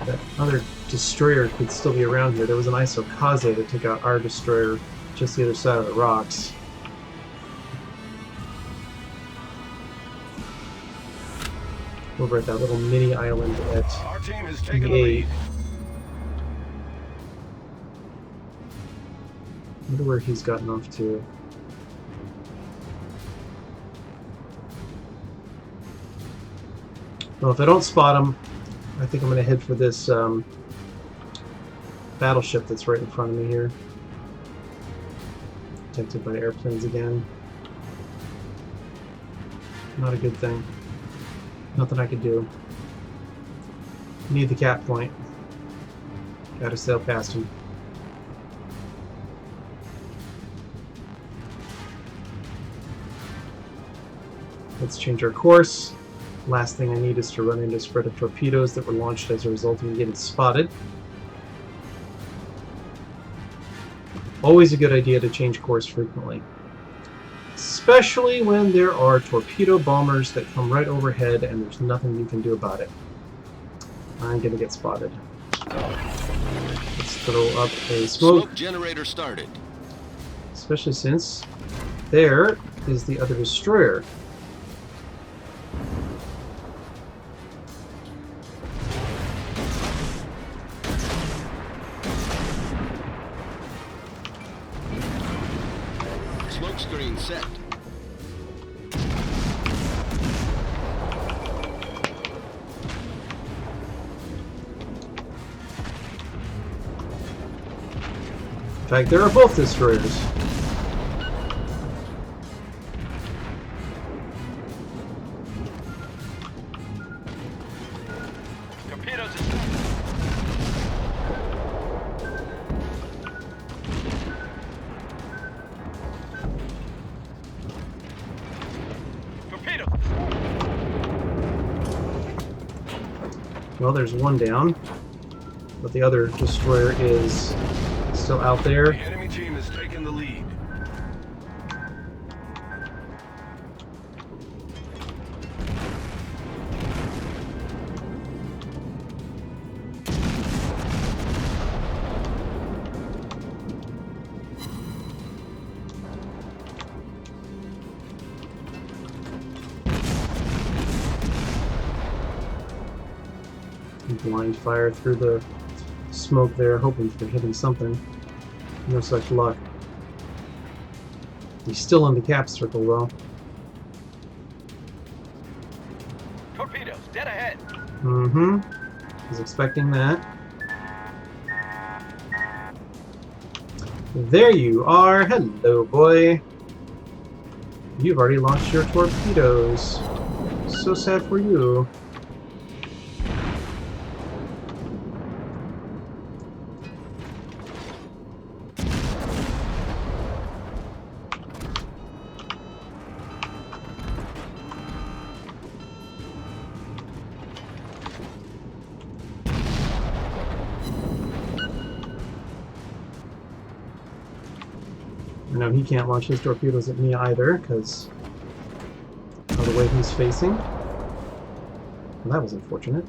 That other destroyer could still be around here. There was an ISO Kaze that took out our destroyer just the other side of the rocks. Over at that little mini island at Our team has taken the E8. lead. I wonder where he's gotten off to. Well, if I don't spot him, I think I'm going to head for this battleship that's right in front of me here. Protected by airplanes again. Not a good thing. Nothing I could do. Need the cap point. Gotta sail past him. Let's change our course. Last thing I need is to run into a spread of torpedoes that were launched as a result of me getting spotted. Always a good idea to change course frequently. Especially when there are torpedo bombers that come right overhead and there's nothing you can do about it. I'm gonna get spotted. Let's throw up a smoke generator started. especially since there is the other destroyer. Smoke screen set. In fact, there are both destroyers. Torpedoes Torpedoes. Well, there's one down, but the other destroyer is still out there. The enemy team has taken the lead. Blind fire through the smoke there, hoping for hitting something. No such luck. He's still in the cap circle, though. Torpedoes dead ahead. Mm-hmm. Was expecting that. There you are. Hello, boy. You've already launched your torpedoes. So sad for you. No, he can't launch his torpedoes at me either, because of the way he's facing. Well, that was unfortunate.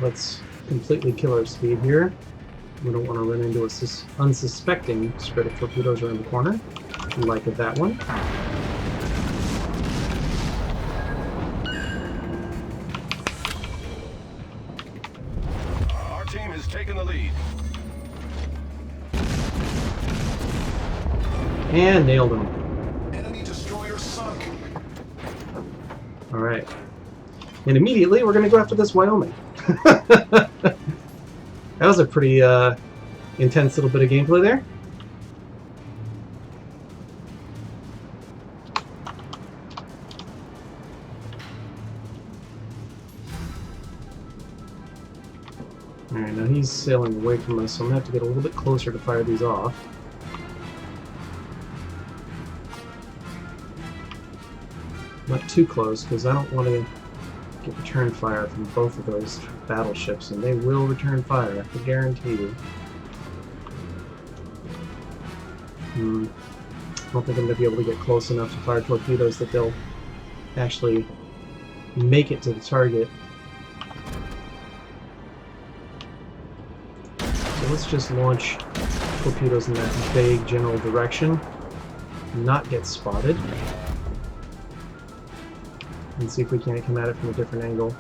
let's completely kill our speed here. We don't want to run into a unsuspecting spread of torpedoes around the corner, like that one. Our team has taken the lead. And nailed him. Enemy destroyer sunk. Alright. And immediately we're going to go after this Wyoming. That was a pretty intense little bit of gameplay there. Alright, now he's sailing away from us, so I'm going to have to get a little bit closer to fire these off. Not too close, because I don't want to get return fire from both of those battleships, and they will return fire, I can guarantee you. I don't think I'm going to be able to get close enough to fire torpedoes that they'll actually make it to the target. So let's just launch torpedoes in that vague general direction, not get spotted, and see if we can't come at it from a different angle.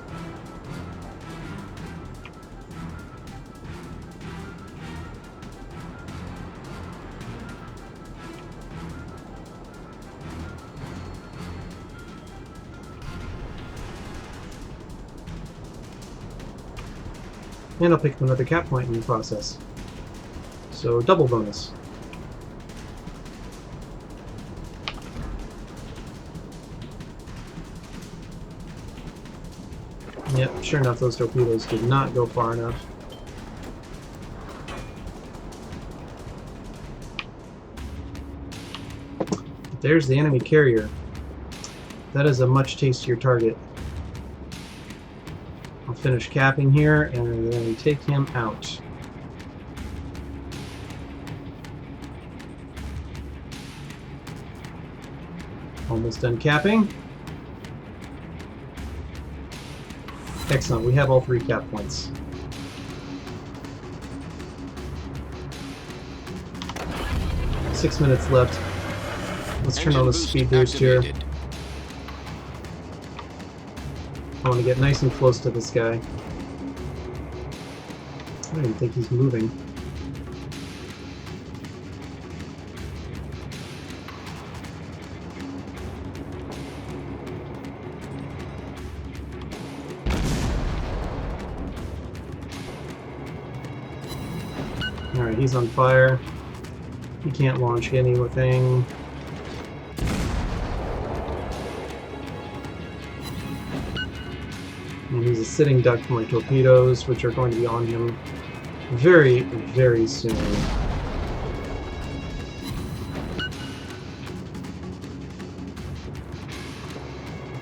And I'll pick up another cap point in the process. So double bonus. Yep, sure enough, those torpedoes did not go far enough. There's the enemy carrier. That is a much tastier target. I'll finish capping here and then take him out. Almost done capping. Excellent, we have all 3 cap points. Six minutes left. Let's turn on the speed boost here. I want to get nice and close to this guy. I don't even think he's moving. Alright, he's on fire. He can't launch anything. And he's a sitting duck for my torpedoes, which are going to be on him very, very soon.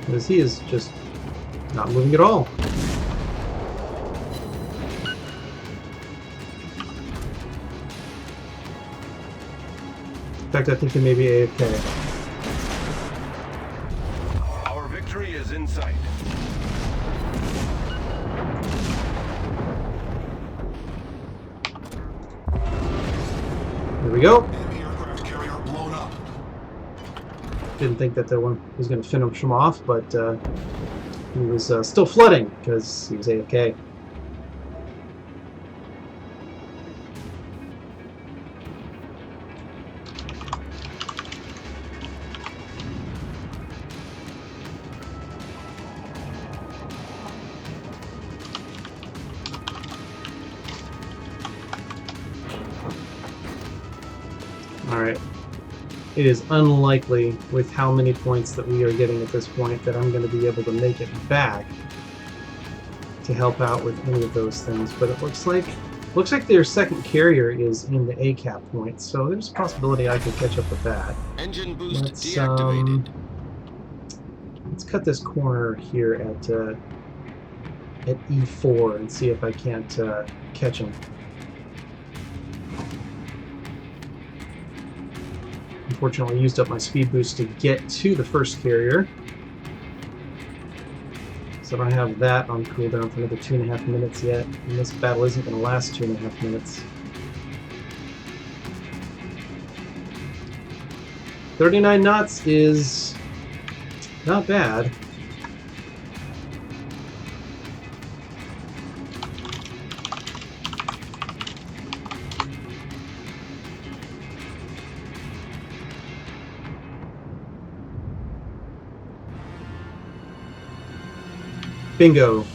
Because he is just not moving at all. In fact, I think he may be AFK. Our victory is in sight. There we go. Enemy aircraft carrier blown up. Didn't think that the one was going to finish him off, but he was still flooding because he was AFK. Alright. It is unlikely, with how many points that we are getting at this point, that I'm going to be able to make it back to help out with any of those things. But it looks like their second carrier is in the A cap point, so there's a possibility I could catch up with that. Engine boost deactivated. Let's cut this corner here at E4 and see if I can't catch him. Unfortunately, I used up my speed boost to get to the first carrier. So I don't have that on cooldown for another 2.5 minutes yet, and this battle isn't going to last 2.5 minutes. 39 knots is not bad. Bingo.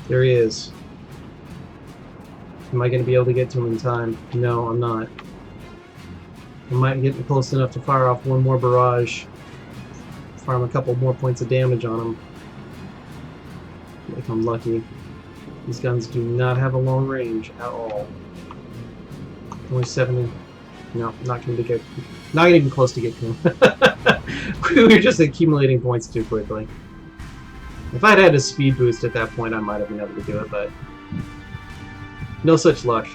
There he is. Am I going to be able to get to him in time? No, I'm not. I might get close enough to fire off one more barrage. Farm a couple more points of damage on him. If I'm lucky. These guns do not have a long range at all. Only 70. No, not going to get. Not even close to get to him. We were just accumulating points too quickly. If I'd had a speed boost at that point, I might have been able to do it, but no such luck.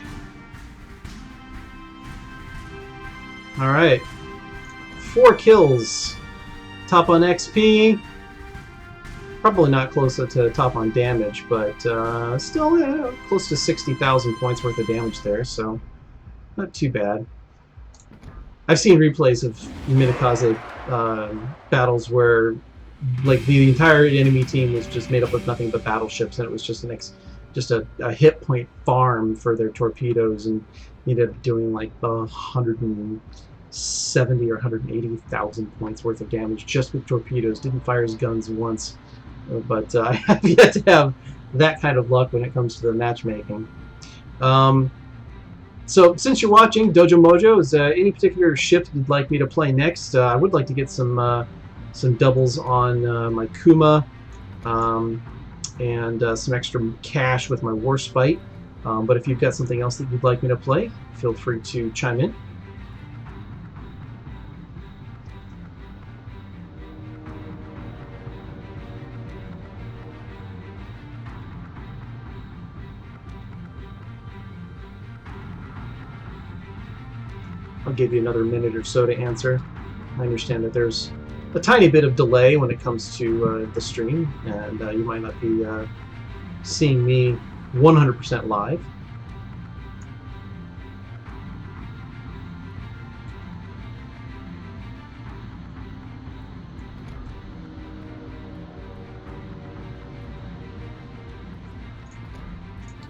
Alright. 4 kills. Top on XP. Probably not close to top on damage, but still close to 60,000 points worth of damage there, so not too bad. I've seen replays of Minakaze battles where like the entire enemy team was just made up of nothing but battleships, and it was just a hit point farm for their torpedoes, and he ended up doing like 170 or 180,000 points worth of damage just with torpedoes. Didn't fire his guns once, but I have yet to have that kind of luck when it comes to the matchmaking. So since you're watching Dojo Mojo, is any particular ship you'd like me to play next? I would like to get some doubles on my Kuma, and some extra cash with my Warspite. But if you've got something else that you'd like me to play, feel free to chime in. I'll give you another minute or so to answer. I understand that there's a tiny bit of delay when it comes to the stream, and you might not be seeing me 100% live.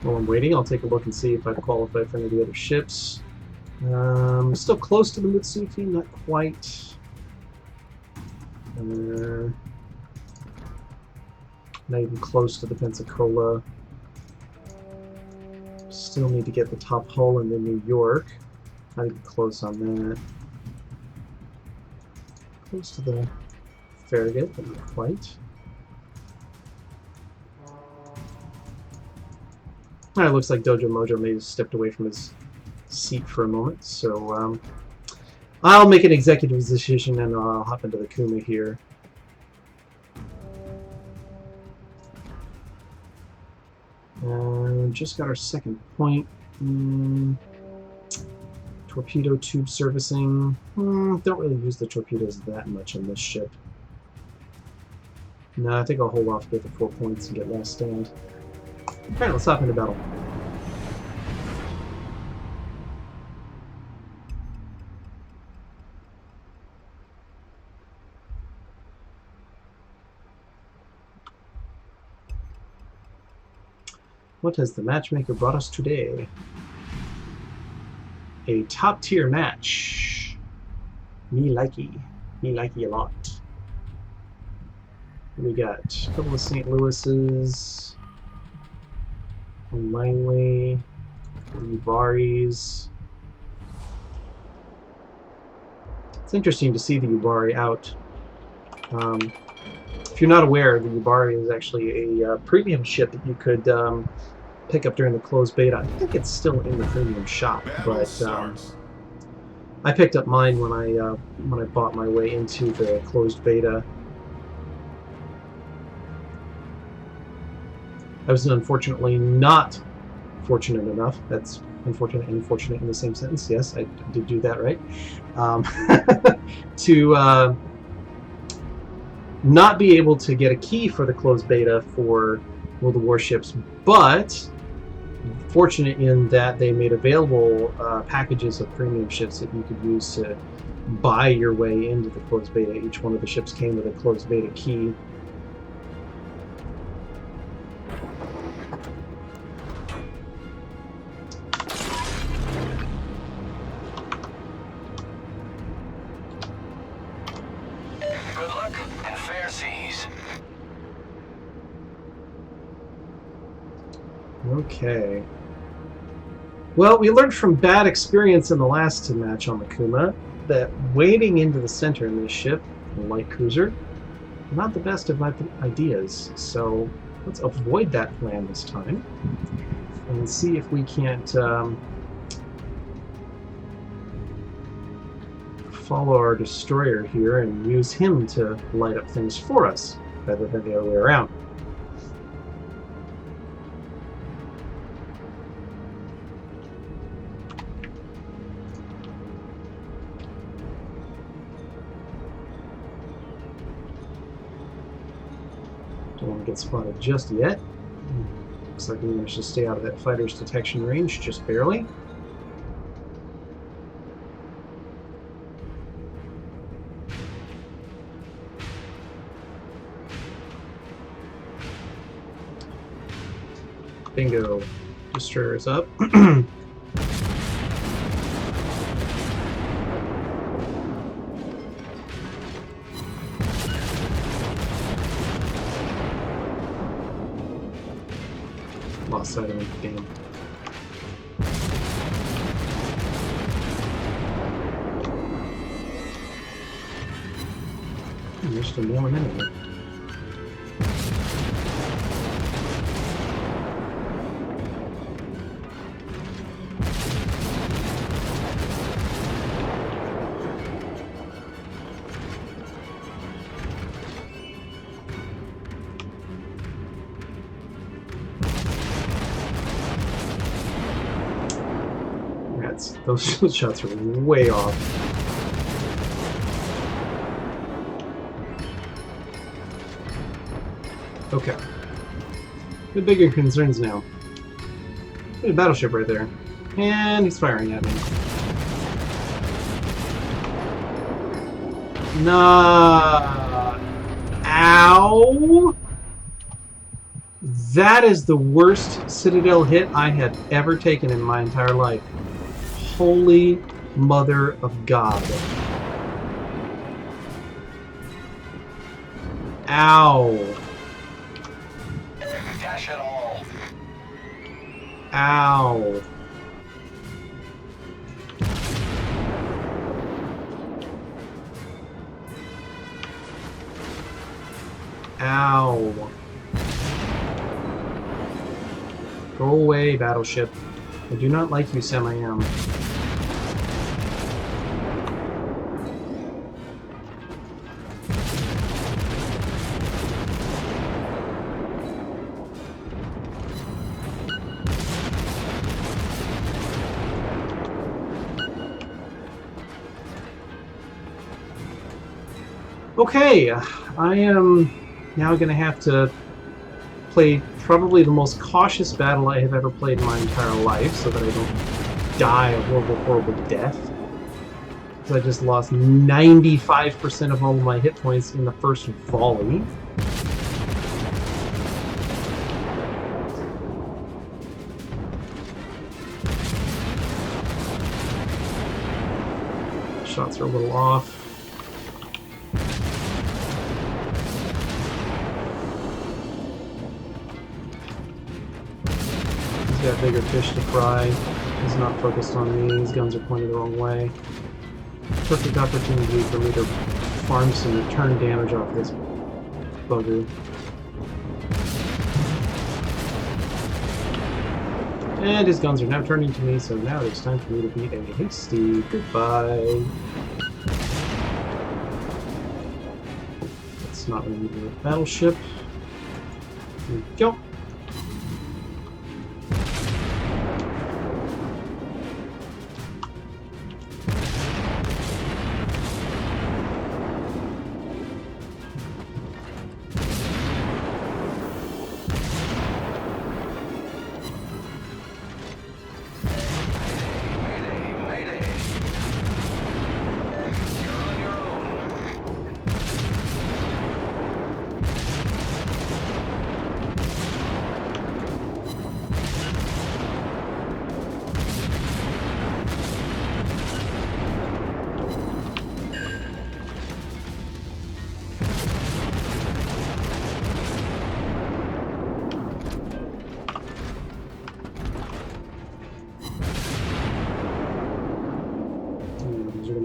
While I'm waiting, I'll take a look and see if I've qualified for any of the other ships. Still close to the Mitsuki, not quite. Not even close to the Pensacola. Still need to get the top hull in the New York. Not even close on that. Close to the Farragut, but not quite. Alright, looks like Dojo Mojo may have stepped away from his seat for a moment, so I'll make an executive decision and I'll hop into the Kuma here. Just got our second point. Torpedo tube servicing. Don't really use the torpedoes that much on this ship. No, I think I'll hold off, get the 4 points and get last stand. Alright, let's hop into battle. What has the matchmaker brought us today? A top-tier match. Me likey. Me likey a lot. We got a couple of St. Louis's, a Langley, Ubaris. It's interesting to see the Ubari out. If you're not aware, the Ubari is actually a premium ship that you could pick up during the closed beta. I think it's still in the premium shop, but I picked up mine when I bought my way into the closed beta. I was unfortunately not fortunate enough. That's unfortunate and fortunate in the same sentence. Yes, I did do that right. To not be able to get a key for the closed beta for World of Warships, but fortunate in that they made available packages of premium ships that you could use to buy your way into the closed beta. Each one of the ships came with a closed beta key. Good luck and fair seas. Okay. Well, we learned from bad experience in the last match on the Kuma that wading into the center in this ship, a light cruiser, not the best of my ideas. So let's avoid that plan this time and see if we can't follow our destroyer here and use him to light up things for us rather than the other way around. Don't want to get spotted just yet. Looks like we managed to stay out of that fighter's detection range just barely. Bingo. Destroyer's up. Lost sight of him. Damn. There's still more in there. Those shots are way off. Okay. The bigger concerns now. There's a battleship right there. And he's firing at me. Nah. Ow! That is the worst Citadel hit I had ever taken in my entire life. Holy Mother of God. Ow. Dash it all. Ow. Ow. Go away, battleship. I do not like you, Sam-I-Am. Okay, I am now going to have to play probably the most cautious battle I have ever played in my entire life so that I don't die a horrible, horrible death. Because I just lost 95% of all of my hit points in the first volley. Shots are a little off. He's got bigger fish to fry. He's not focused on me. His guns are pointed the wrong way. Perfect opportunity for me to farm some return damage off this bugger. And his guns are now turning to me, so now it's time for me to beat a hasty goodbye. Let's not remove the battleship. Here we go.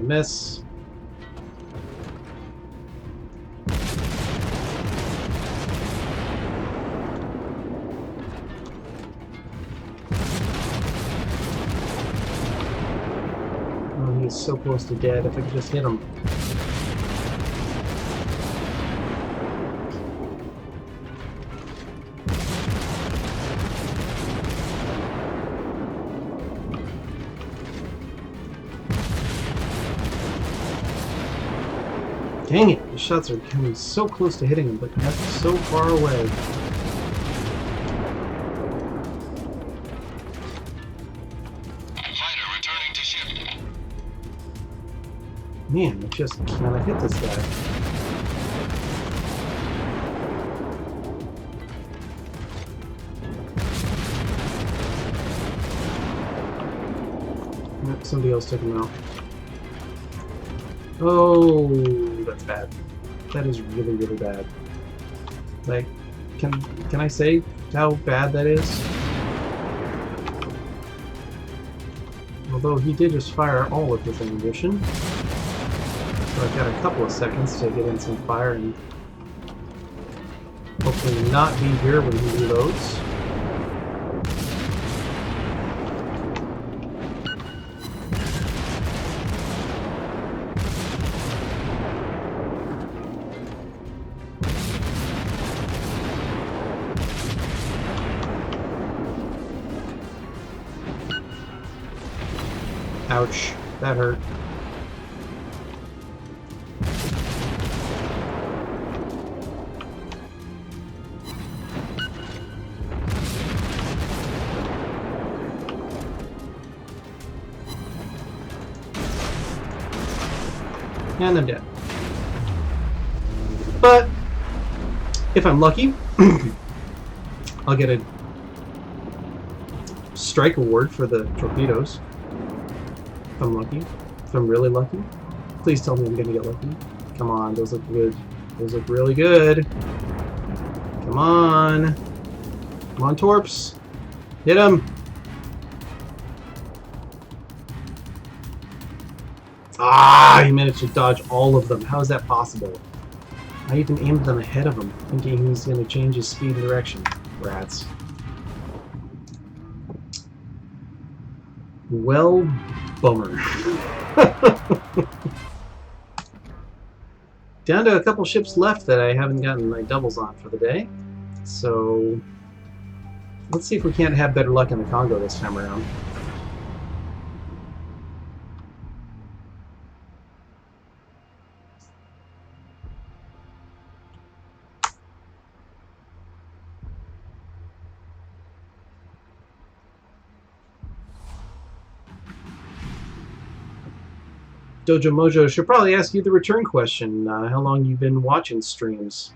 miss. Oh, he's so close to dead. If I could just hit him. Dang it! The shots are coming so close to hitting him, but yet so far away. Fighter returning to ship. Man, I just cannot hit this guy. Nope, somebody else took him out. Oh, that's bad. That is really, really bad. Like, can I say how bad that is? Although he did just fire all of his ammunition. So I've got a couple of seconds to get in some fire and hopefully not be here when he reloads. Ouch, that hurt. And I'm dead. But if I'm lucky, I'll get a strike award for the torpedoes. If I'm lucky. If I'm really lucky. Please tell me I'm gonna get lucky. Come on, those look good. Those look really good. Come on. Come on, torps. Hit him. Ah, he managed to dodge all of them. How is that possible? I even aimed them ahead of him, thinking he's gonna change his speed and direction. Rats. Well, bummer. Down to a couple ships left that I haven't gotten my doubles on for the day. So let's see if we can't have better luck in the Congo this time around. Dojo Mojo should probably ask you the return question, how long you've been watching streams.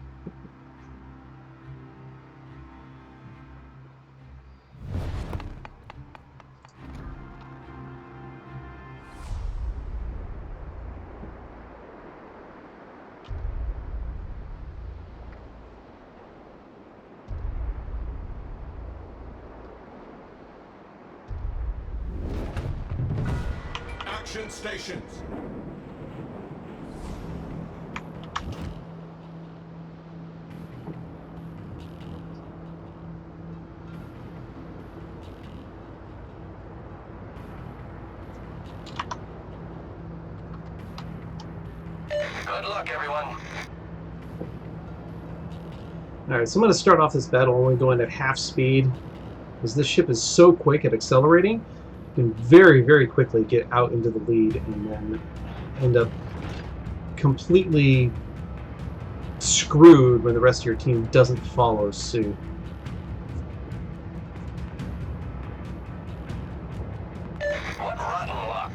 Action stations. Good luck, everyone. Alright, so I'm going to start off this battle only going at half speed, because this ship is so quick at accelerating. You can very, very quickly get out into the lead and then end up completely screwed when the rest of your team doesn't follow suit. What rotten luck.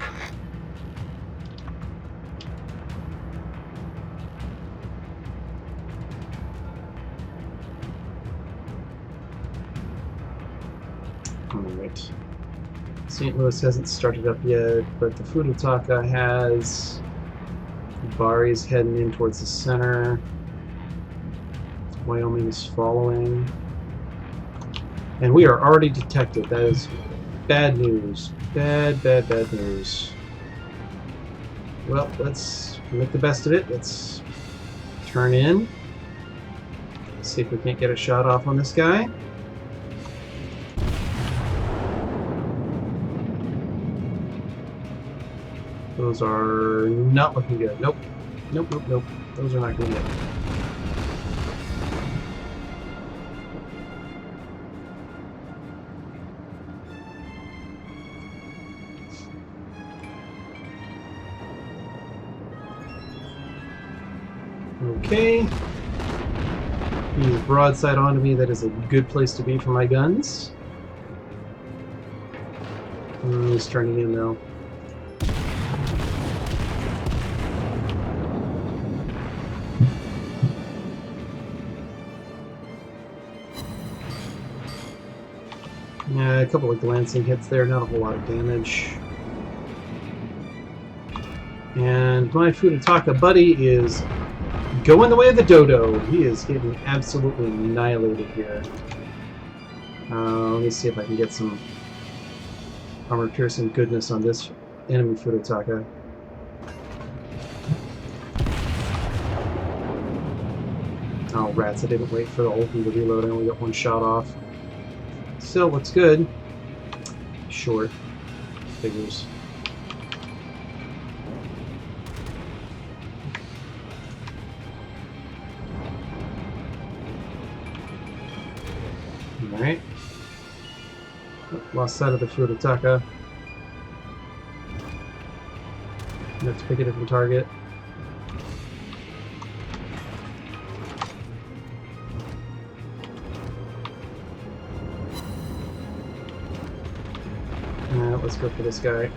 Alright. St. Louis hasn't started up yet, but the Fudotaka has. Bari's heading in towards the center. Wyoming is following. And we are already detected. That is bad news. Bad, bad, bad news. Well, let's make the best of it. Let's turn in. See if we can't get a shot off on this guy. Those are not looking good. Nope. Nope, nope, nope. Those are not going to get. Okay. He's broadside onto me. That is a good place to be for my guns. He's turning in though. Yeah, a couple of glancing hits there, not a whole lot of damage. And my Futataka buddy is going the way of the dodo. He is getting absolutely annihilated here. Let me see if I can get some armor-piercing goodness on this enemy Futataka. Oh, rats, I didn't wait for the ulti to reload. I only got one shot off. Still looks good. Short. Figures. Alright. Lost sight of the Futataka. Have to pick a different target. Let's go for this guy.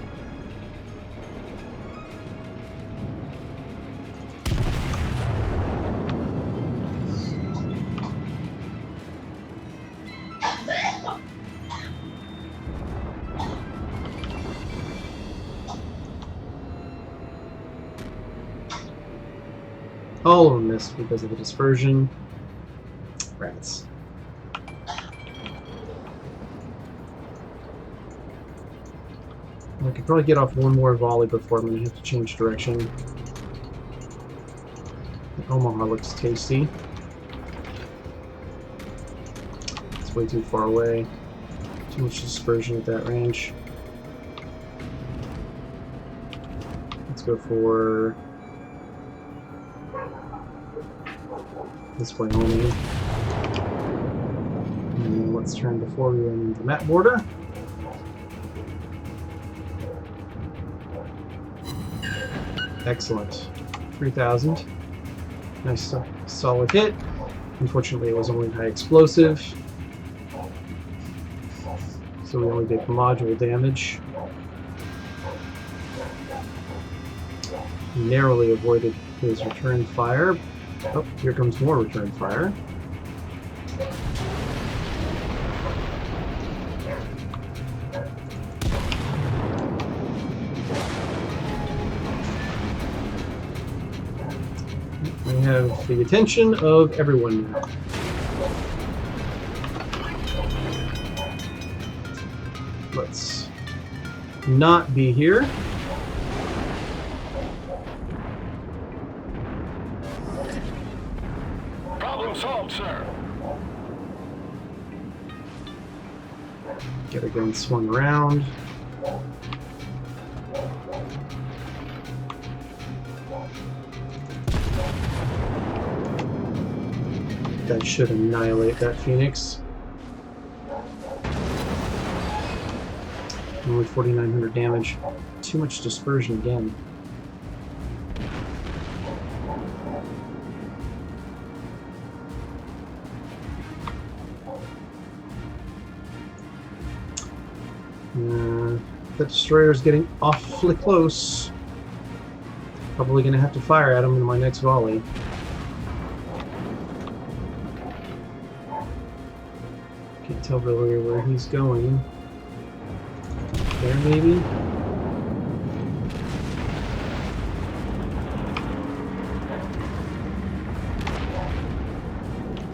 All of them missed because of the dispersion. Rats. I could probably get off one more volley before I'm going to have to change direction. The Omaha looks tasty. It's way too far away. Too much dispersion at that range. Let's go for this way only. And let's turn before we run into the map border. Excellent. 3,000. Nice solid hit. Unfortunately, it was only high explosive. So we only did module damage. Narrowly avoided his return fire. Oh, here comes more return fire. We have the attention of everyone now. Let's not be here. Problem solved, sir. Get a gun swung around. That should annihilate that Phoenix. Only 4,900 damage. Too much dispersion again. The destroyer's getting awfully close. Probably gonna have to fire at him in my next volley. Can't tell really where he's going. There, maybe?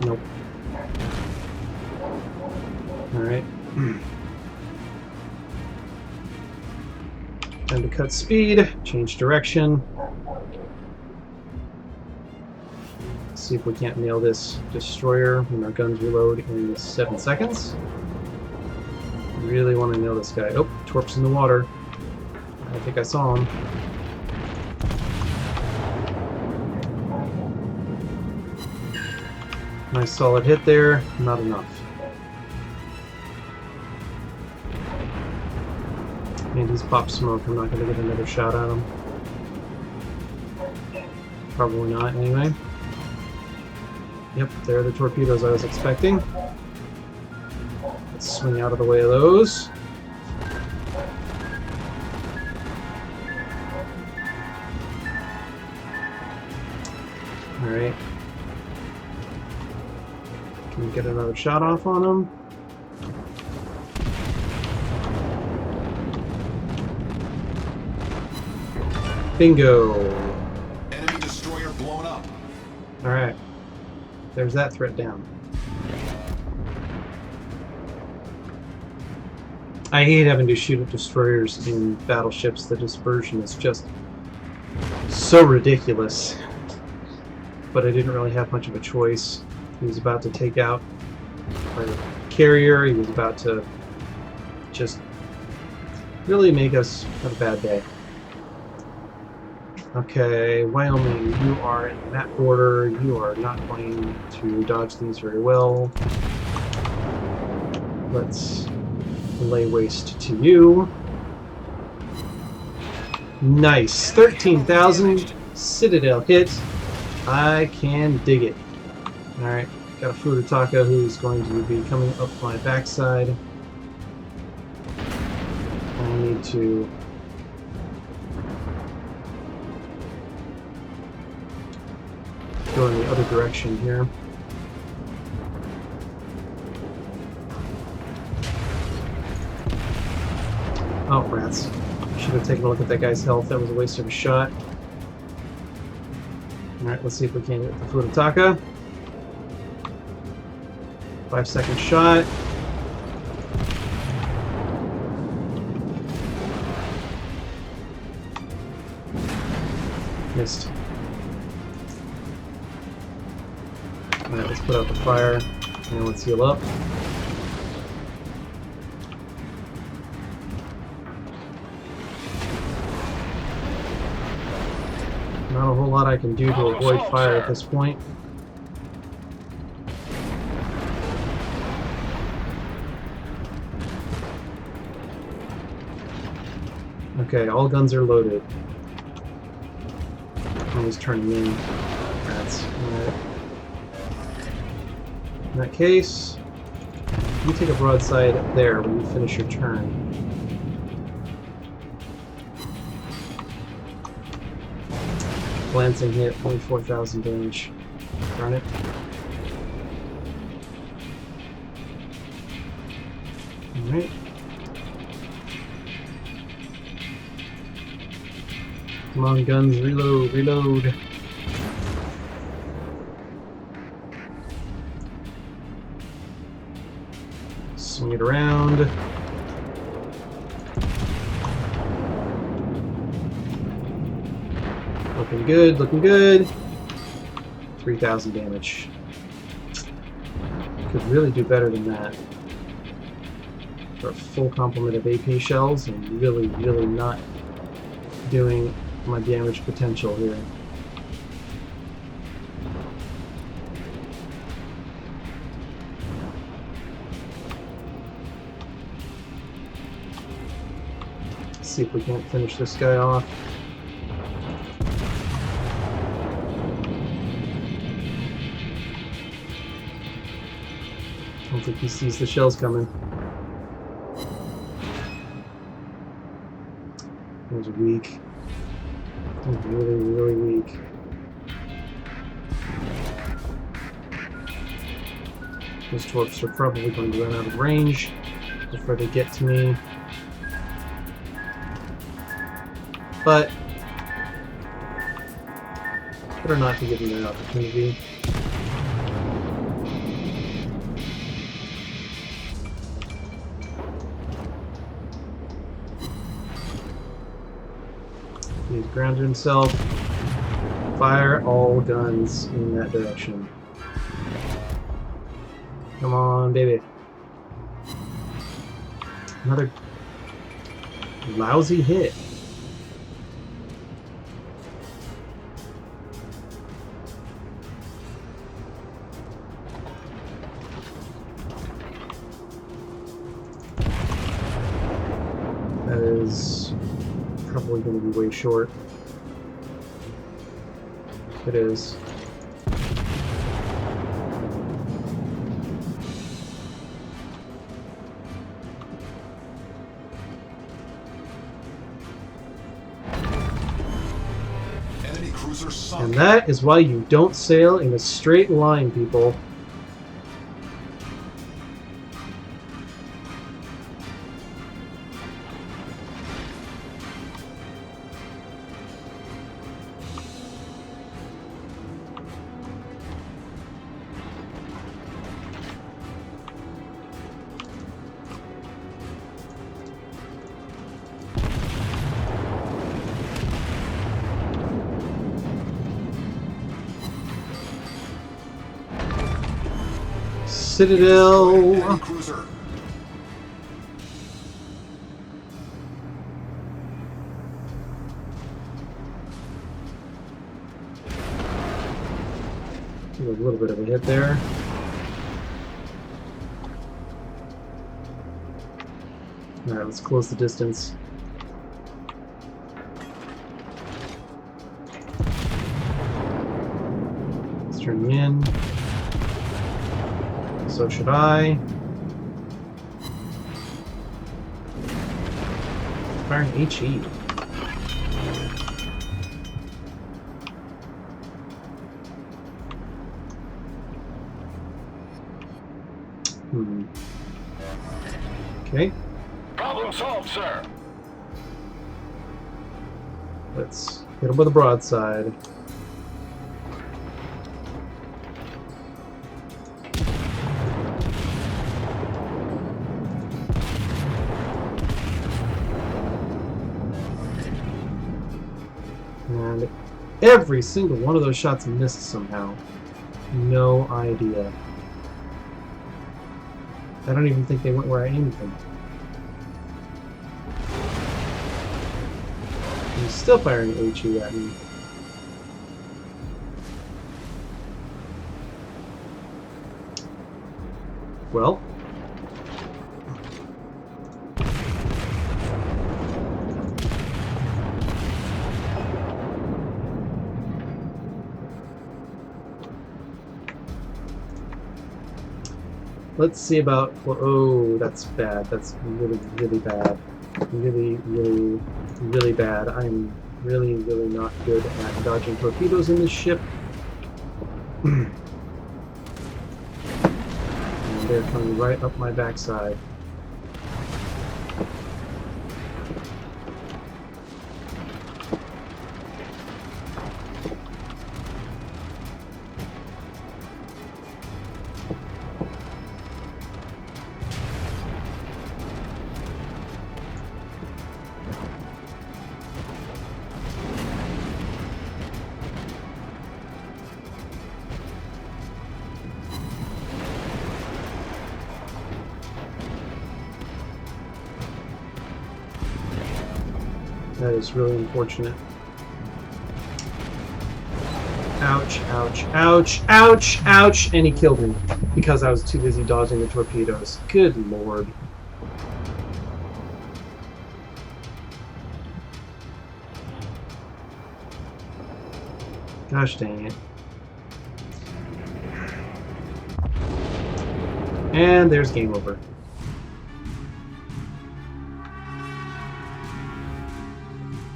Nope. Alright. Time to cut speed, change direction. Let's see if we can't nail this destroyer when our guns reload in 7 seconds. Really want to nail this guy. Oh, Torp's in the water. I think I saw him. Nice solid hit there, not enough. And he's popped smoke. I'm not going to get another shot at him. Probably not, anyway. Yep, there are the torpedoes I was expecting. Let's swing out of the way of those. Alright. Can we get another shot off on him? Bingo! Enemy destroyer blown up. Alright. There's that threat down. I hate having to shoot at destroyers in battleships. The dispersion is just so ridiculous. But I didn't really have much of a choice. He was about to take out our carrier. He was about to just really make us have a bad day. Okay, Wyoming, you are in the map border. You are not going to dodge these very well. Let's lay waste to you. Nice. 13,000 Citadel hit. I can dig it. Alright, got a Furutaka who's going to be coming up my backside. I need to go in the other direction here. Oh, rats. Should have taken a look at that guy's health. That was a waste of a shot. Alright, let's see if we can get the Furutaka. 5-second shot. Missed. Alright, let's put out the fire and let's heal up. Not a whole lot I can do to avoid fire at this point. Okay, all guns are loaded. He's turning in. Rats. Alright. In that case, you take a broadside there when you finish your turn. Glancing hit, only 4,000 damage. Darn it. Alright. Come on, guns, reload, reload. Swing it around. Looking good, looking good. 3,000 damage. Could really do better than that. For a full complement of AP shells and really, really not doing my damage potential here. Let's see if we can't finish this guy off. I don't think he sees the shells coming. It was weak. It was really, really weak. Those torps are probably going to run out of range before they get to me. But better not to give them an opportunity. He's grounded himself. Fire all guns in that direction. Come on, baby. Another lousy hit. That is probably going to be way short. It is. Enemy cruiser sunk. And that is why you don't sail in a straight line, people. Citadel. Enemy cruiser. Give a little bit of a hit there. Alright, let's close the distance. Let's turn them in. So should I. Firing HE. Okay, Problem solved, sir. let's hit him with a broadside. And every single one of those shots missed somehow. No idea. I don't even think they went where I aimed them. He's still firing HE at me. Well. Let's see about... Oh, that's bad. That's really, really bad. Really, really, really bad. I'm really, really not good at dodging torpedoes in this ship. And they're coming right up my backside. That is really unfortunate. Ouch, ouch, ouch, ouch, ouch! And he killed me because I was too busy dodging the torpedoes. Good lord. Gosh dang it. And there's game over.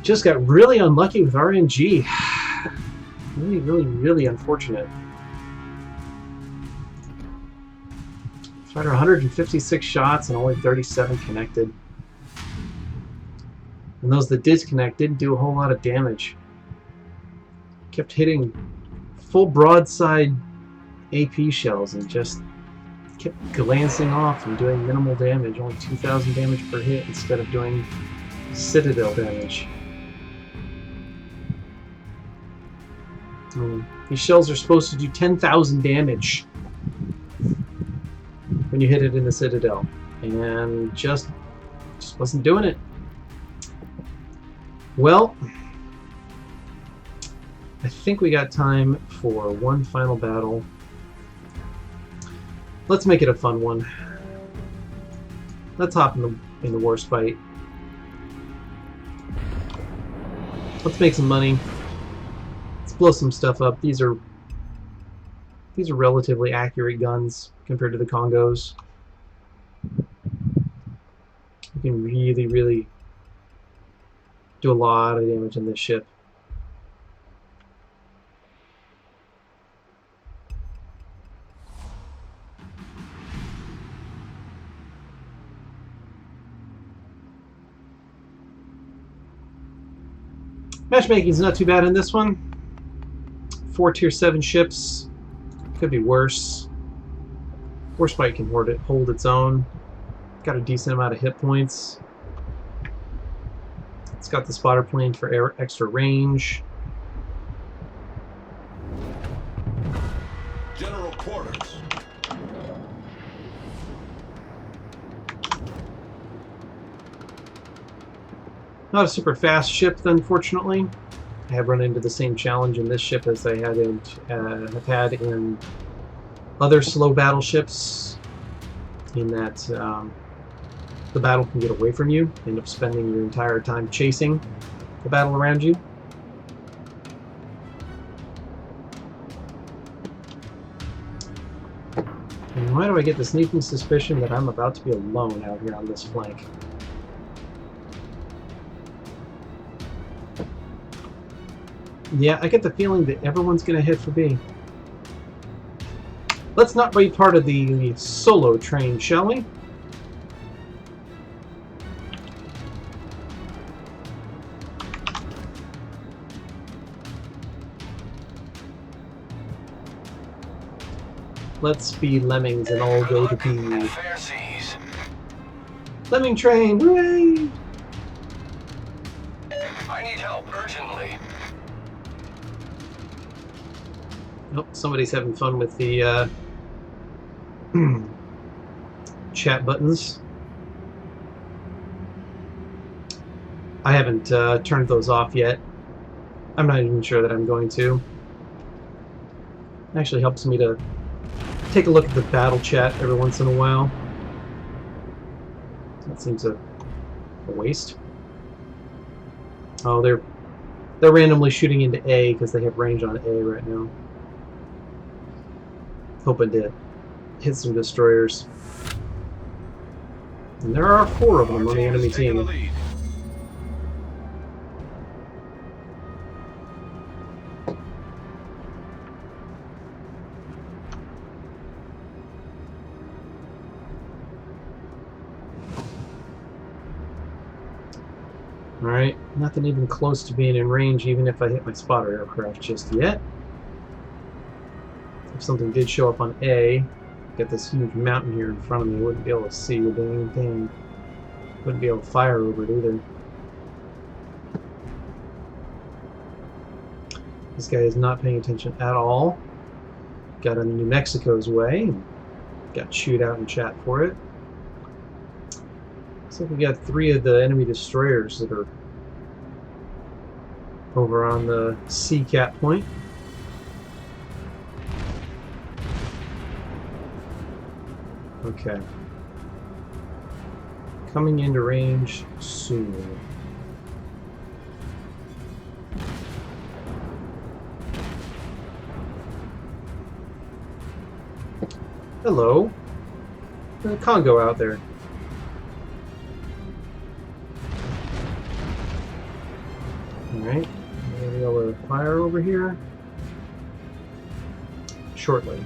Just got really unlucky with RNG. Really, really, really unfortunate. Fighter 156 shots and only 37 connected. And those that disconnect didn't do a whole lot of damage. Kept hitting full broadside AP shells and just kept glancing off and doing minimal damage. Only 2,000 damage per hit instead of doing Citadel damage. These shells are supposed to do 10,000 damage when you hit it in the Citadel, and just wasn't doing it. Well, I think we got time for one final battle. Let's make it a fun one. Let's hop in the Warspite. Let's make some money. Let's blow some stuff up. These are relatively accurate guns compared to the Congos. You can really do a lot of damage in this ship. Matchmaking's not too bad in this one. 4 tier 7 ships. Could be worse. Warspite can hold its own. Got a decent amount of hit points. It's got the spotter plane for extra range. General quarters. Not a super fast ship, unfortunately. I have run into the same challenge in this ship as I have had in other slow battleships, in that the battle can get away from you, end up spending your entire time chasing the battle around you. And why do I get the sneaking suspicion that I'm about to be alone out here on this flank? Yeah, I get the feeling that everyone's going to hit for B. Let's not be part of the solo train, shall we? Let's be lemmings and all go to B. Fair seas. Lemming train, hooray! I need help urgently. Oh, somebody's having fun with the chat buttons. I haven't turned those off yet. I'm not even sure that I'm going to. It actually helps me to take a look at the battle chat every once in a while. That seems a waste. Oh, they're randomly shooting into A because they have range on A right now. Hoping to hit some destroyers. And there are 4 of them on the enemy team. Alright, nothing even close to being in range even if I hit my spotter aircraft just yet. If something did show up on A, got this huge mountain here in front of me, I wouldn't be able to see or do anything. Wouldn't be able to fire over it either. This guy is not paying attention at all. Got on New Mexico's way. Got chewed out in chat for it. Looks like we got 3 of the enemy destroyers that are over on the C cap point. Okay. Coming into range soon. Hello. There's a Congo out there. Alright. We'll be able to fire over here shortly.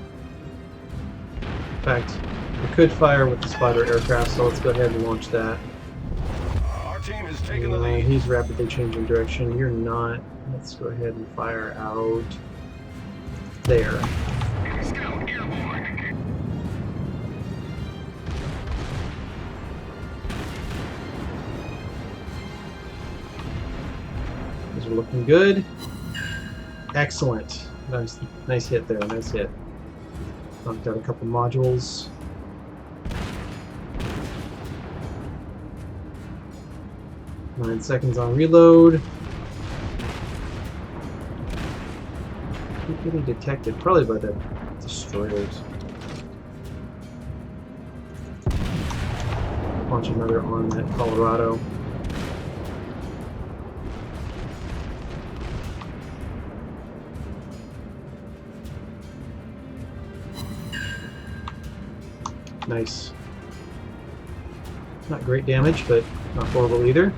In fact, we could fire with the spotter aircraft, so let's go ahead and launch that. Our team is taking the lead. He's rapidly changing direction. You're not. Let's go ahead and fire out there. Scout airborne. These are looking good. Excellent. Nice hit there. Nice hit. Knocked out a couple modules. Nine seconds on reload. Keep getting detected, probably by the destroyers. Launch another on that Colorado. Nice. Not great damage, but not horrible either.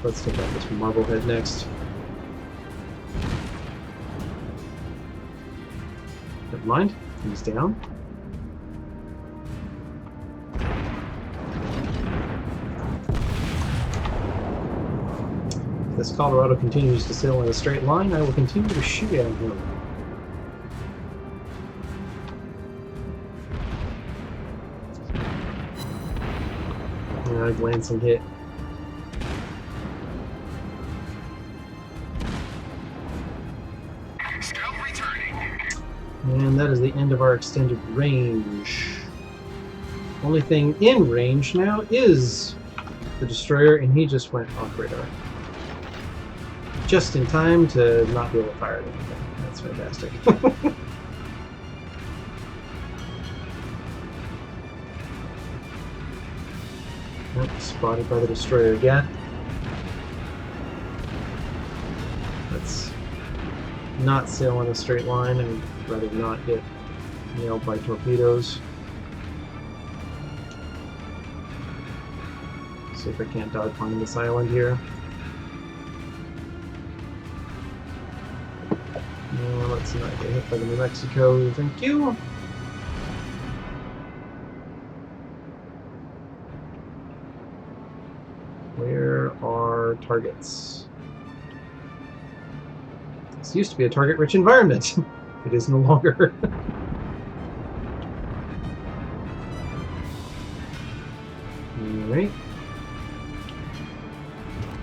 Let's take out this Marblehead next. Never mind, he's down. If this Colorado continues to sail in a straight line, I will continue to shoot at him. A glancing hit. Scout returning. And that is the end of our extended range. Only thing in range now is the destroyer, and he just went off radar. Just in time to not be able to fire at anything. That's fantastic. Spotted by the destroyer again. Let's not sail in a straight line and rather not get nailed by torpedoes. See if I can't dodge behind this island here. Let's not get hit by the New Mexico. Thank you. Where are targets? This used to be a target-rich environment. It is no longer. Alright.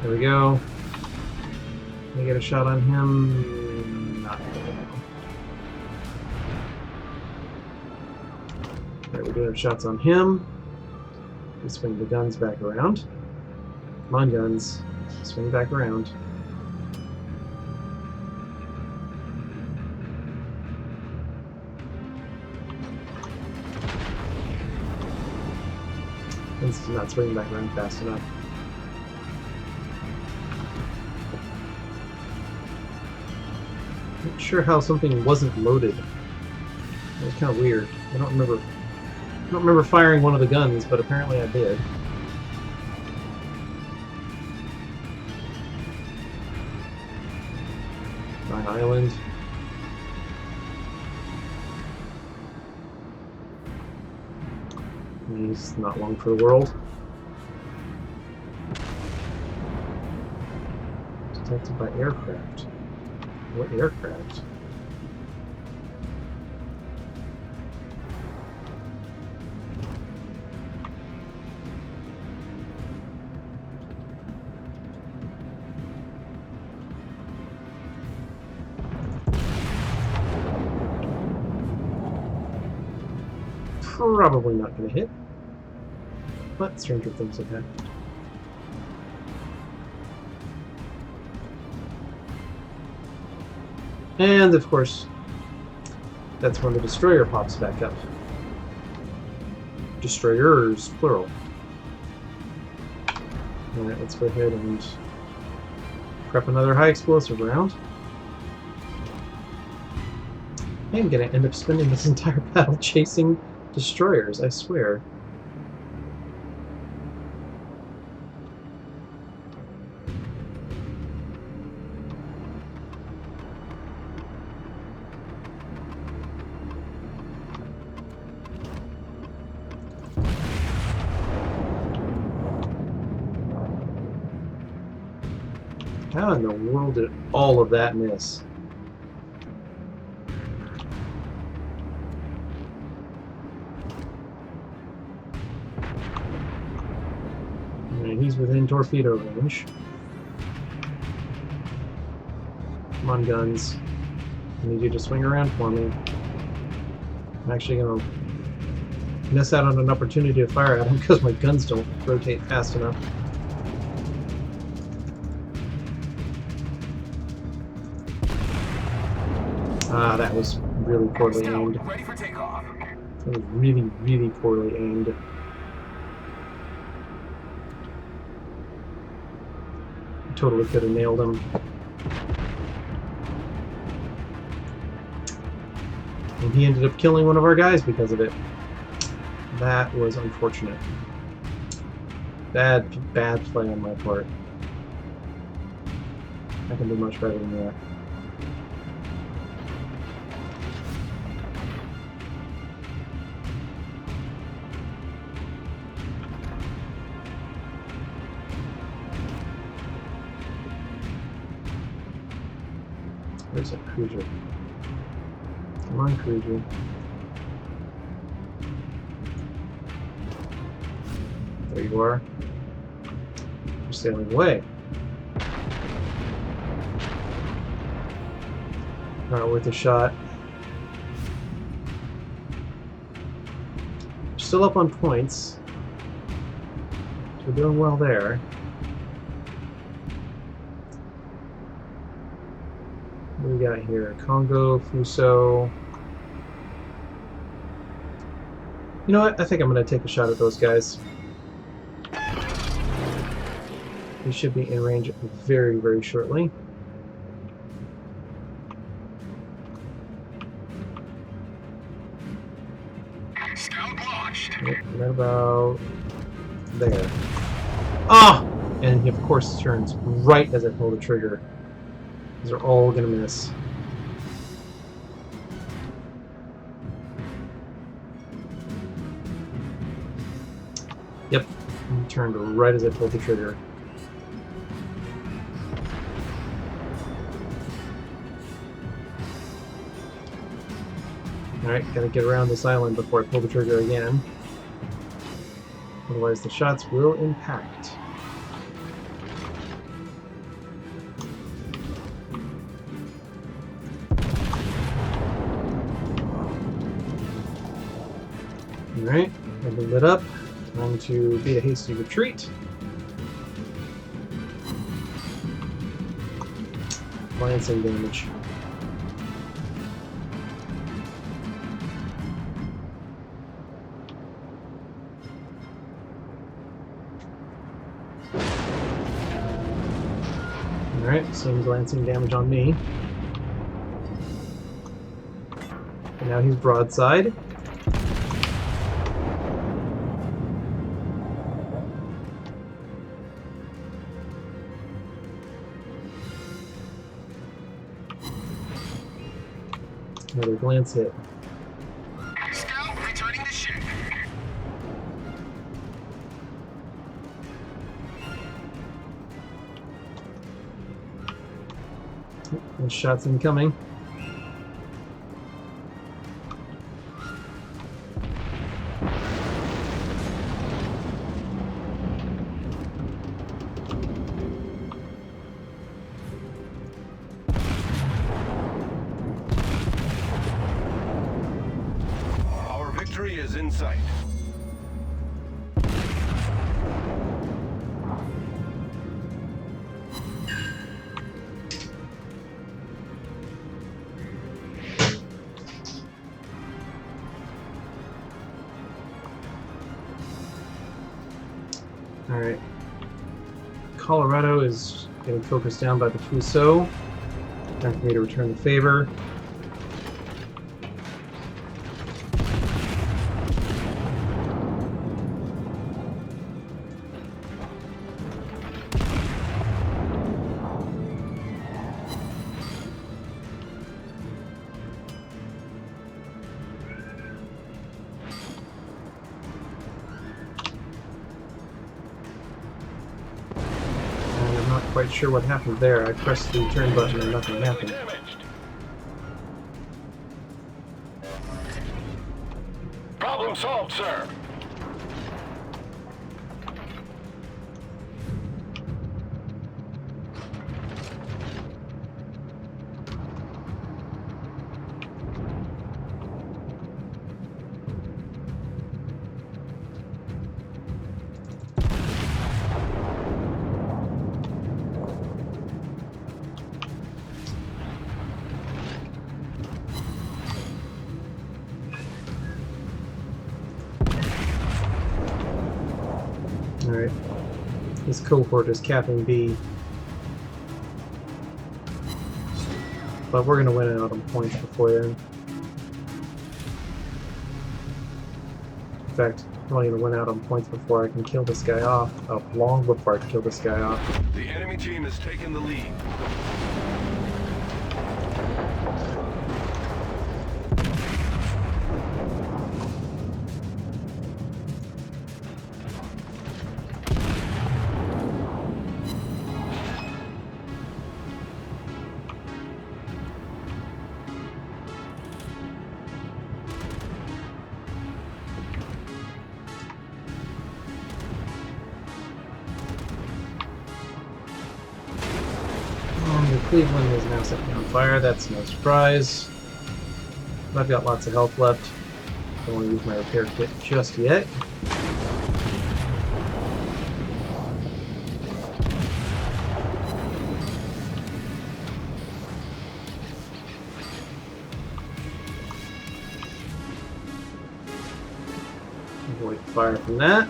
There we go. Can I get a shot on him? Not really. Alright, we do have shots on him. We swing the guns back around. Come on, guns. Swing back around. It's not swinging back around fast enough. Not sure how something wasn't loaded. It was kind of weird. I don't remember firing one of the guns, but apparently I did. Island. He's not long for the world. Detected by aircraft. What aircraft? Probably not going to hit, but stranger things have happened. And of course, that's when the destroyer pops back up. Destroyers, plural. Alright, let's go ahead and prep another high explosive round. I'm going to end up spending this entire battle chasing destroyers, I swear. How in the world did all of that miss? He's within torpedo range. Come on, guns. I need you to swing around for me. I'm actually going to miss out on an opportunity to fire at them because my guns don't rotate fast enough. Ah, that was really poorly aimed. Ready for takeoff. That was really, really poorly aimed. Totally could have nailed him. And he ended up killing one of our guys because of it. That was unfortunate. Bad play on my part. I can do much better than that. Where's that cruiser? Come on, cruiser. There you are. You're sailing away. Not worth a shot. Still up on points. So we're doing well there. What do we got here? Congo, Fuso. You know what? I think I'm going to take a shot at those guys. They should be in range very, very shortly. Scout launched. Right about there. Ah! And he, of course, turns right as I pull the trigger. These are all going to miss. Yep. He turned right as I pulled the trigger. Alright, gotta get around this island before I pull the trigger again. Otherwise the shots will impact. Alright, I've been lit up. Time to be a hasty retreat. Lancing damage. Alright, same glancing damage on me. And now he's broadside. Another glance hit. Scout returning to ship. And shots incoming. Our victory is in sight. Alright. Colorado is getting focused down by the Fuso. Time for me to return the favor. I'm not quite sure what happened there. I pressed the turn button and nothing happened. Damaged. Problem solved, sir. Alright. This cohort is capping B. But we're going to win it out on points before then. In fact, I'm only going to win out on points before I can kill this guy off. Oh, long before I can kill this guy off. The enemy team has taken the lead. Cleveland is now set me on fire. That's no surprise. I've got lots of health left. Don't want to use my repair kit just yet. Avoid fire from that.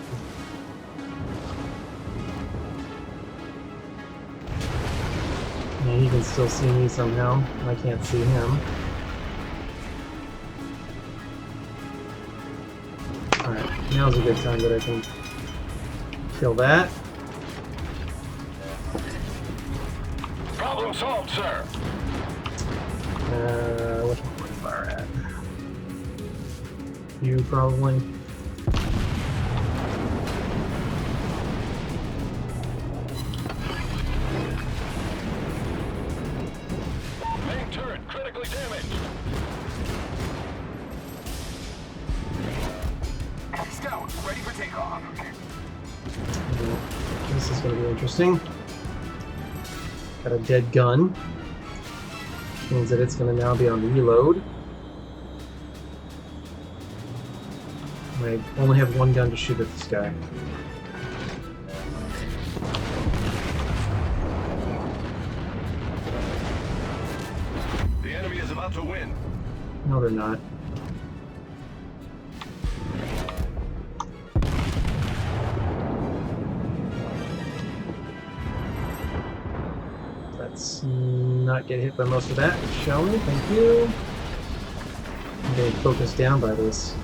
He can still see me somehow. I can't see him. Alright, now's a good time that I can kill that. Problem solved, sir. What's my point of fire at? You probably. Critically damaged. Scout, ready for takeoff. This is going to be interesting. Got a dead gun. Means that it's going to now be on reload. I only have one gun to shoot at this guy. About to win. No, they're not. Let's not get hit by most of that, shall we? Thank you. I'm getting focused down by this.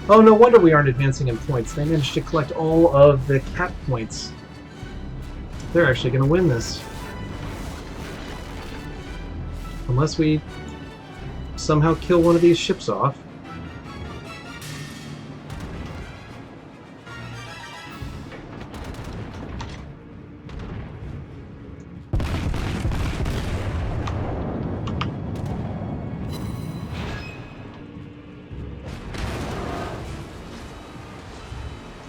Oh, no wonder we aren't advancing in points. They managed to collect all of the cap points. They're actually going to win this. Unless we somehow kill one of these ships off.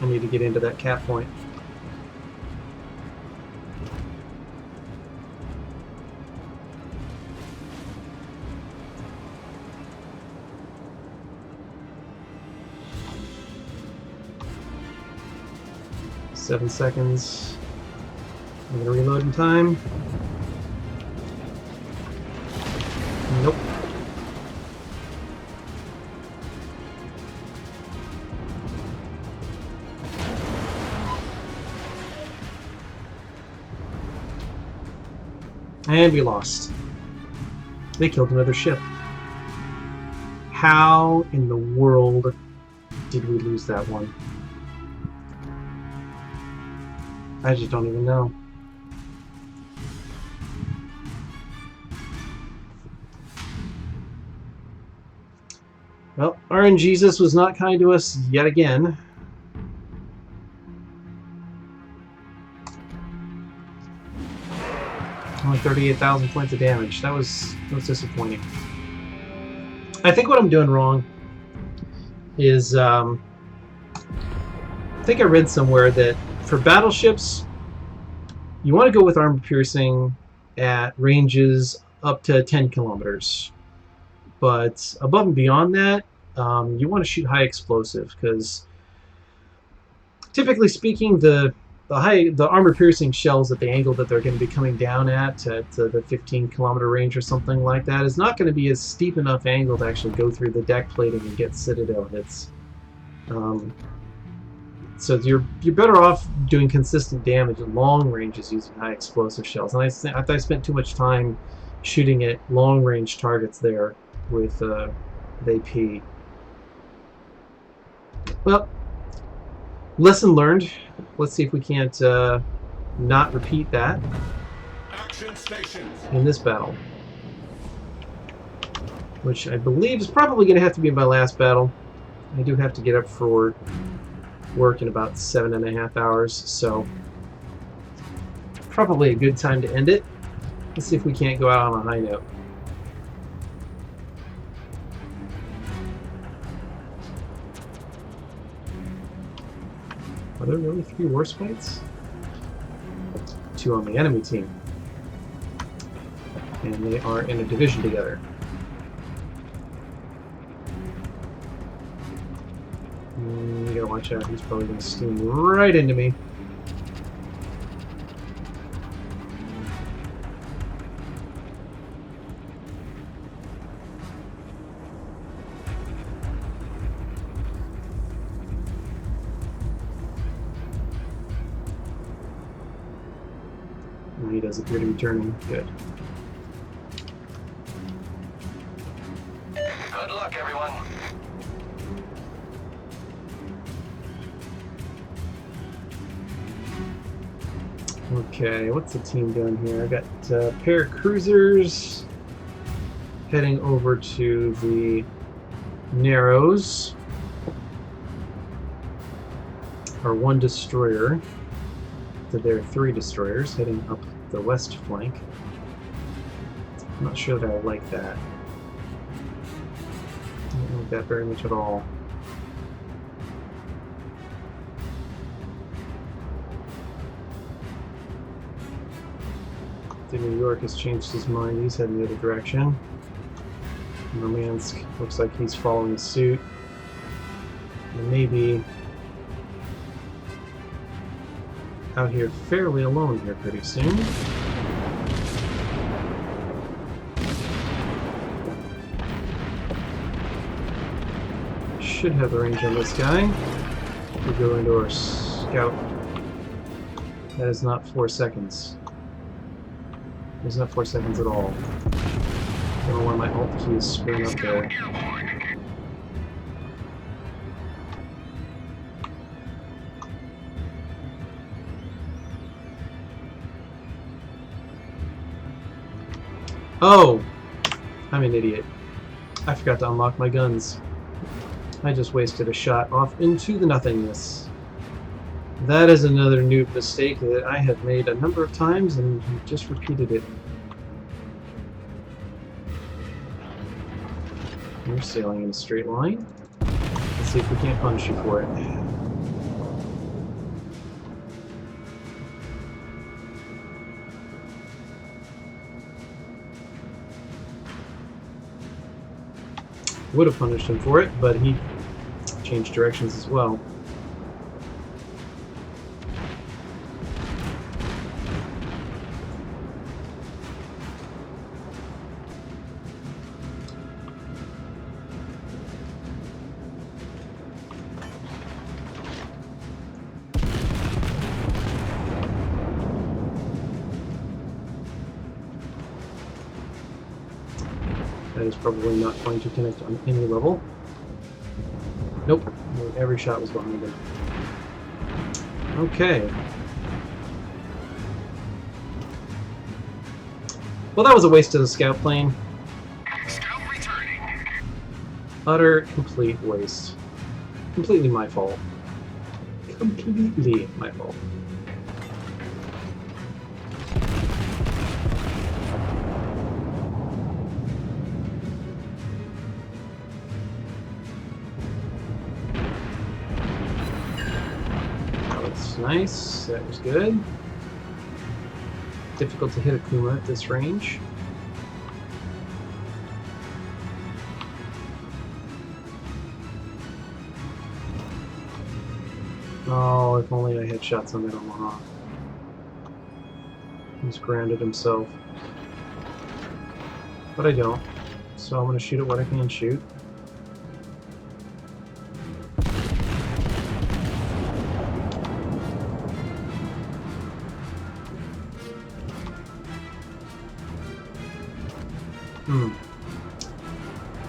I need to get into that cap point. Seven seconds. I'm gonna reload in time. Nope. And we lost. They killed another ship. How in the world did we lose that one? I just don't even know. Well, RNGesus was not kind to us yet again. Only 38,000 points of damage. That was disappointing. I think what I'm doing wrong is I think I read somewhere that for battleships, you want to go with armor piercing at ranges up to 10 kilometers. But above and beyond that, you want to shoot high explosive, because typically speaking, the armor piercing shells at the angle that they're going to be coming down at the 15 kilometer range or something like that is not going to be a steep enough angle to actually go through the deck plating and get citadel hits. So you're better off doing consistent damage at long ranges using high explosive shells. And I spent too much time shooting at long range targets there with AP. Well, lesson learned. Let's see if we can't not repeat that Action stations. in this battle, which I believe is probably going to have to be my last battle. I do have to get up for work in about 7.5 hours, so probably a good time to end it. Let's see if we can't go out on a high note. Are there really 3 Warspites? 2 on the enemy team. And they are in a division together. You gotta watch out, he's probably gonna steam right into me. He does appear to be turning. Good. Good luck, everyone. Okay, what's the team doing here? I got a pair of cruisers heading over to the Narrows. Or 1 destroyer. So there are 3 destroyers heading up the west flank. I'm not sure that I like that. I don't like that very much at all. The New York has changed his mind. He's heading the other direction. Murmansk looks like he's following suit. And maybe out here fairly alone here pretty soon. Should have the range on this guy. We go into our scout. That is not 4 seconds. It's not 4 seconds at all. I don't know why my alt key is screwing up there. Oh! I'm an idiot. I forgot to unlock my guns. I just wasted a shot off into the nothingness. That is another noob mistake that I have made a number of times and just repeated it. You're sailing in a straight line. Let's see if we can't punish you for it. Would have punished him for it, but he changed directions as well. That is probably not going to connect on any level. Nope. Every shot was behind him. Okay. Well, that was a waste of the scout plane. Scout returning. Utter, complete waste. Completely my fault. Completely my fault. Nice, that was good. Difficult to hit a Kuma at this range. Oh, if only I had shots on that Omaha. He's grounded himself. But I don't. So I'm going to shoot at what I can shoot.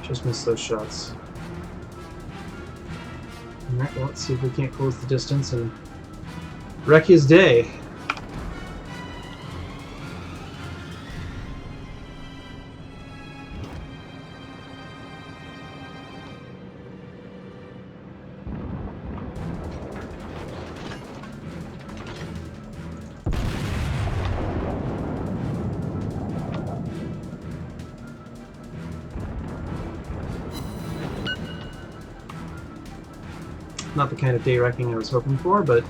Just missed those shots. Alright, well, let's see if we can't close the distance and wreck his day. Not the kind of day wrecking I was hoping for, but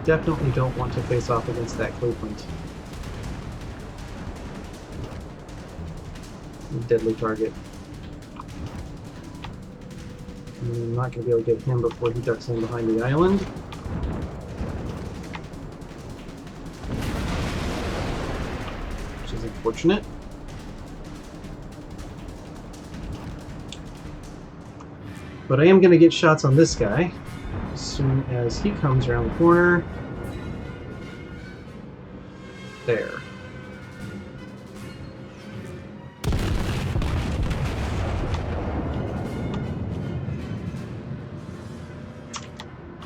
definitely don't want to face off against that Cleveland. Deadly target. I'm not going to be able to get him before he ducks in behind the island. Which is unfortunate. But I am going to get shots on this guy as soon as he comes around the corner. There.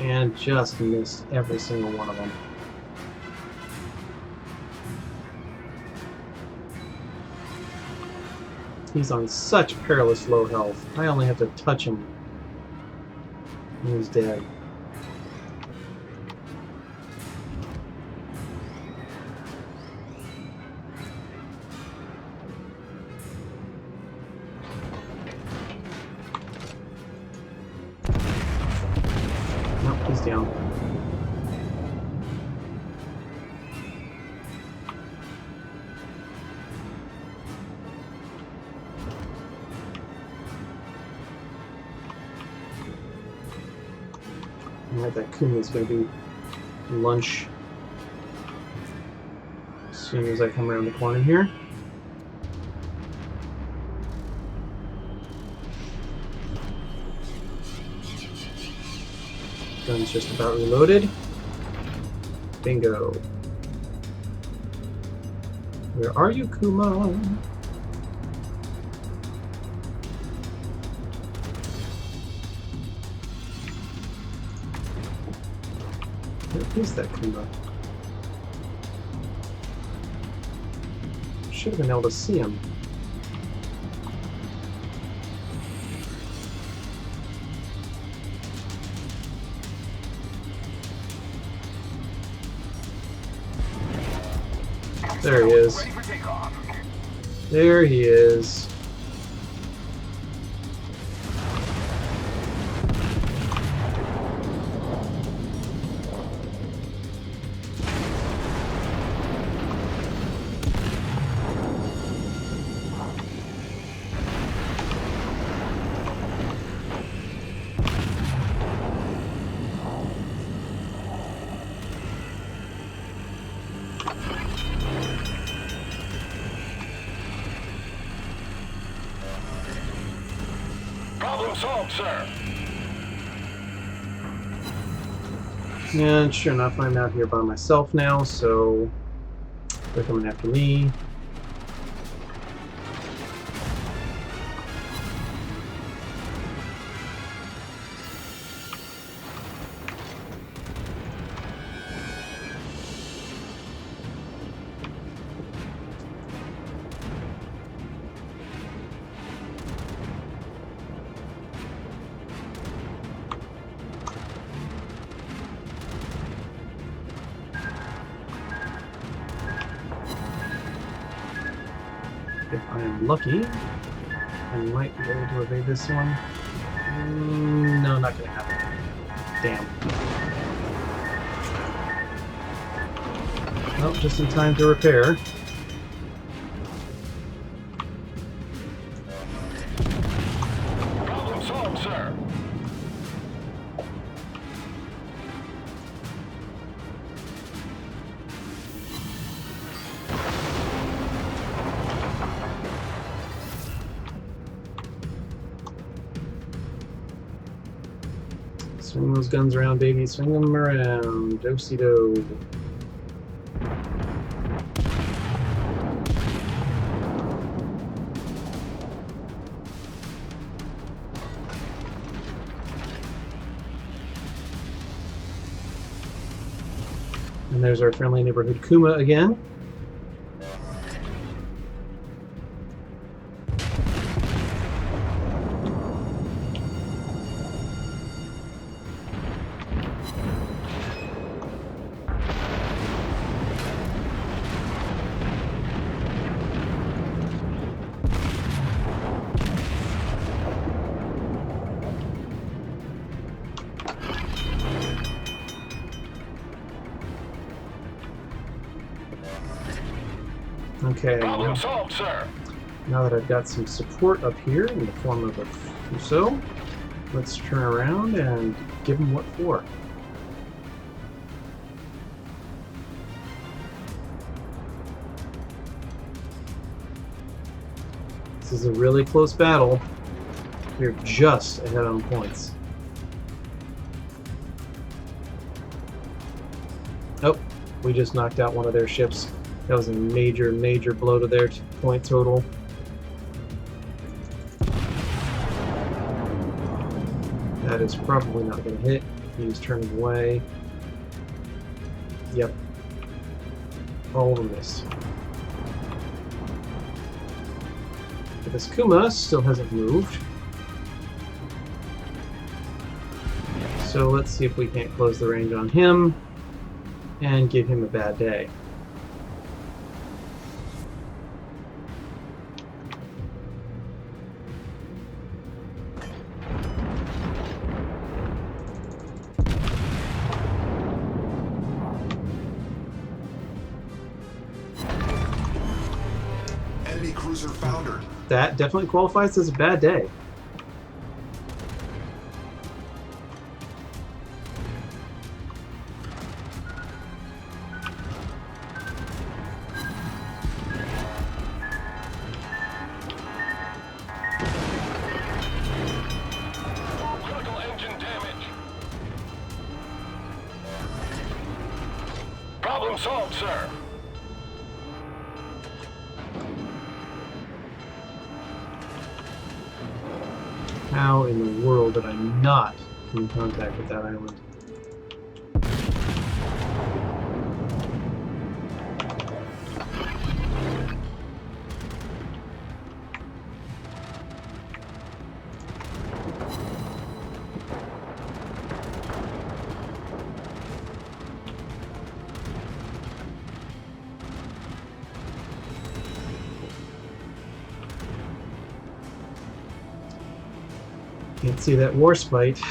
And just missed every single one of them. He's on such perilous low health. I only have to touch him. He's dead. Nope, he's down. Alright, that Kuma's going to be lunch as soon as I come around the corner here. Gun's just about reloaded. Bingo. Where are you, Kuma? Where is that Kuma? Should have been able to see him. There he is. There he is. Problem solved, sir. And sure enough, I'm out here by myself now, so they're coming after me. If I am lucky, I might be able to evade this one. No, not gonna happen. Damn. Well, just in time to repair. Problem solved, sir. Swing those guns around, baby. Swing them around. Do-si-do. And there's our friendly neighborhood Kuma again. Okay, Problem solved, sir. now that I've got some support up here in the form of a Fuso, let's turn around and give him what for. This is a really close battle. We're just ahead on points. Oh, we just knocked out one of their ships. That was a major, major blow to their point total. That is probably not going to hit. He's turning away. Yep. All of this. But this Kuma still hasn't moved. So let's see if we can't close the range on him and give him a bad day. Enemy cruiser foundered. That definitely qualifies as a bad day. Critical engine damage. Problem solved, sir. How in the world did I not come in contact with that island? Can't see that Warspite.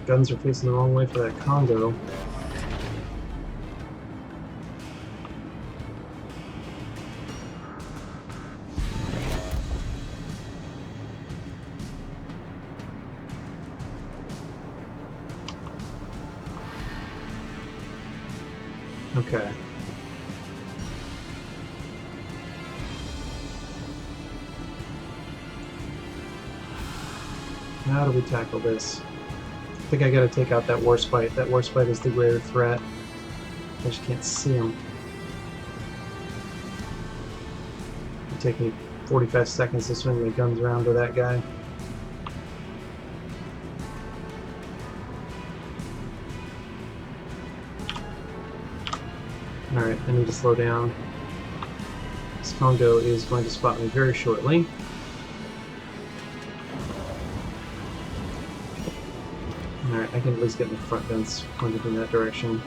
Guns are facing the wrong way for that Congo. Okay. How do we tackle this? I think I gotta take out that Warspite. That Warspite is the greater threat. I just can't see him. It'll take me 45 seconds to swing my guns around to that guy. Alright, I need to slow down. This Congo is going to spot me very shortly. Alright, I can at least get my front guns pointed in that direction.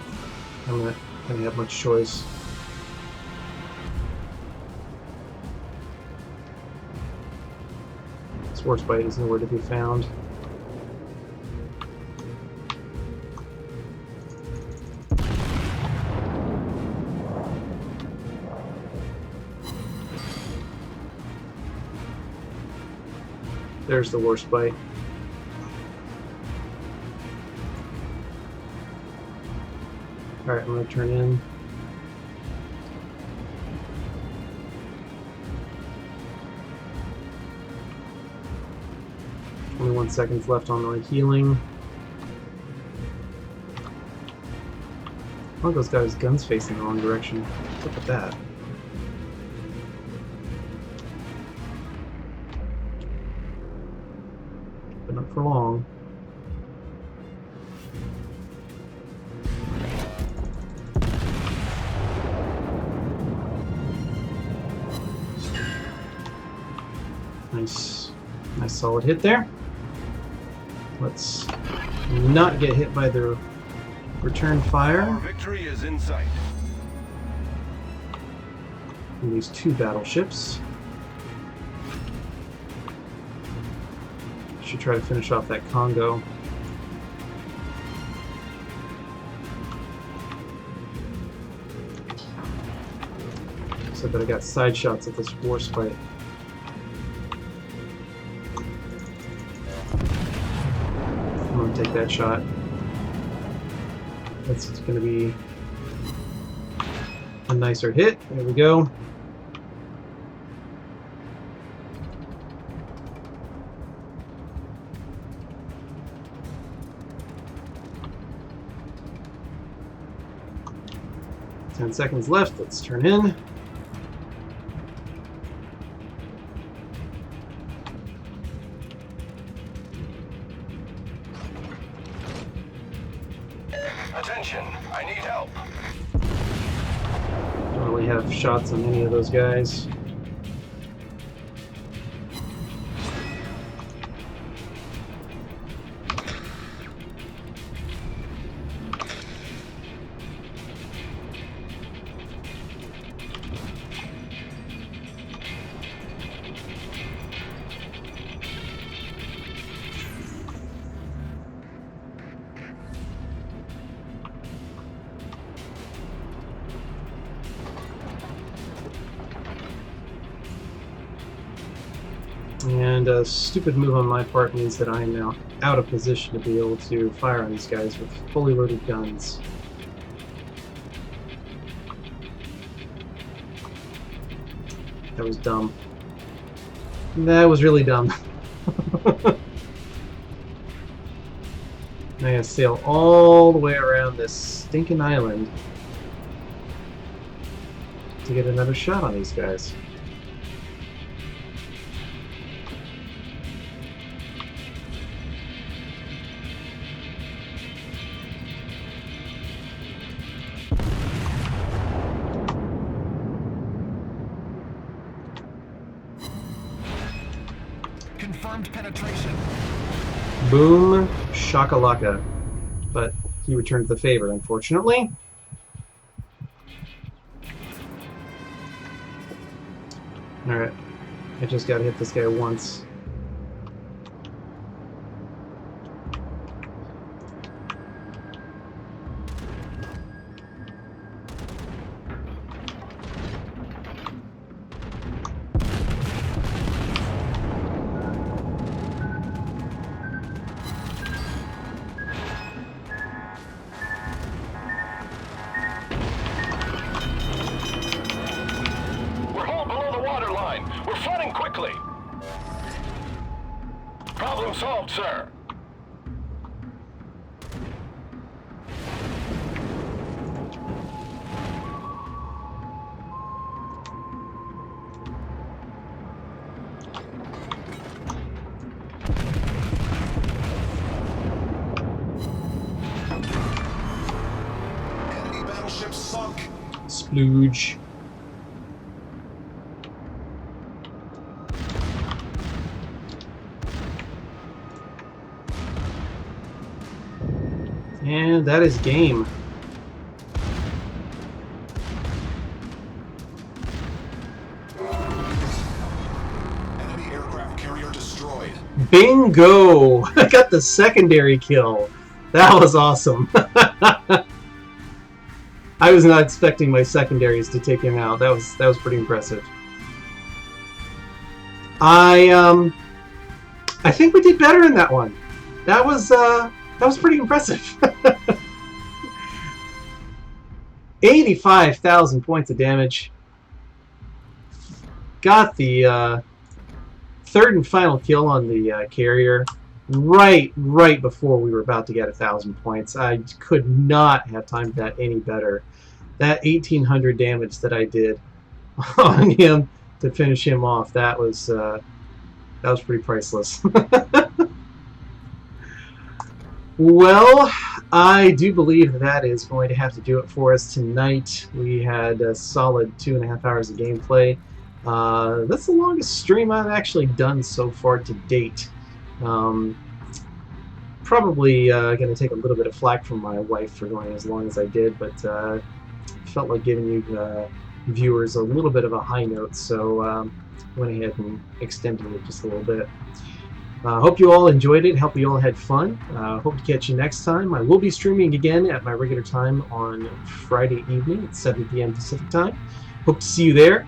I'm not going to have much choice. This Warspite is nowhere to be found. There's the Warspite. Alright, I'm going to turn in. Only 1 second left on my healing. Congo's got his guns facing the wrong direction. Look at that. But not for long. Nice solid hit there. Let's not get hit by the return fire. Our victory is in sight. And these 2 battleships. Should try to finish off that Congo. So that I got side shots at this Warspite. I'm gonna take that shot. That's gonna be a nicer hit. There we go. Ten seconds left. Let's turn in. Attention, I need help. Don't really have shots on any of those guys. And a stupid move on my part means that I am now out of position to be able to fire on these guys with fully loaded guns. That was dumb. That was really dumb. I gotta sail all the way around this stinking island to get another shot on these guys. Confirmed penetration. Boom shakalaka. But he returned the favor, unfortunately. Alright. I just gotta hit this guy once. We're all below the waterline. We're flooding quickly. Problem solved, sir. Enemy battleship sunk. Splooge. And that is game. Enemy aircraft carrier destroyed. Bingo! I got the secondary kill. That was awesome. I was not expecting my secondaries to take him out. That was pretty impressive. I think we did better in that one. That was pretty impressive. 85,000 points of damage. Got the third and final kill on the carrier right before we were about to get 1,000 points. I could not have timed that any better. That 1,800 damage that I did on him to finish him off, that was pretty priceless. Well, I do believe that is going to have to do it for us tonight. We had a solid 2.5 hours of gameplay. That's the longest stream I've actually done so far to date. Probably going to take a little bit of flack from my wife for going as long as I did, but felt like giving you viewers a little bit of a high note, so went ahead and extended it just a little bit. Hope you all enjoyed it. Hope you all had fun. Hope to catch you next time. I will be streaming again at my regular time on Friday evening at 7 p.m. Pacific time. Hope to see you there.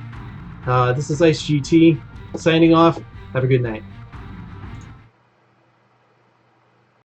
This is IceGT signing off. Have a good night.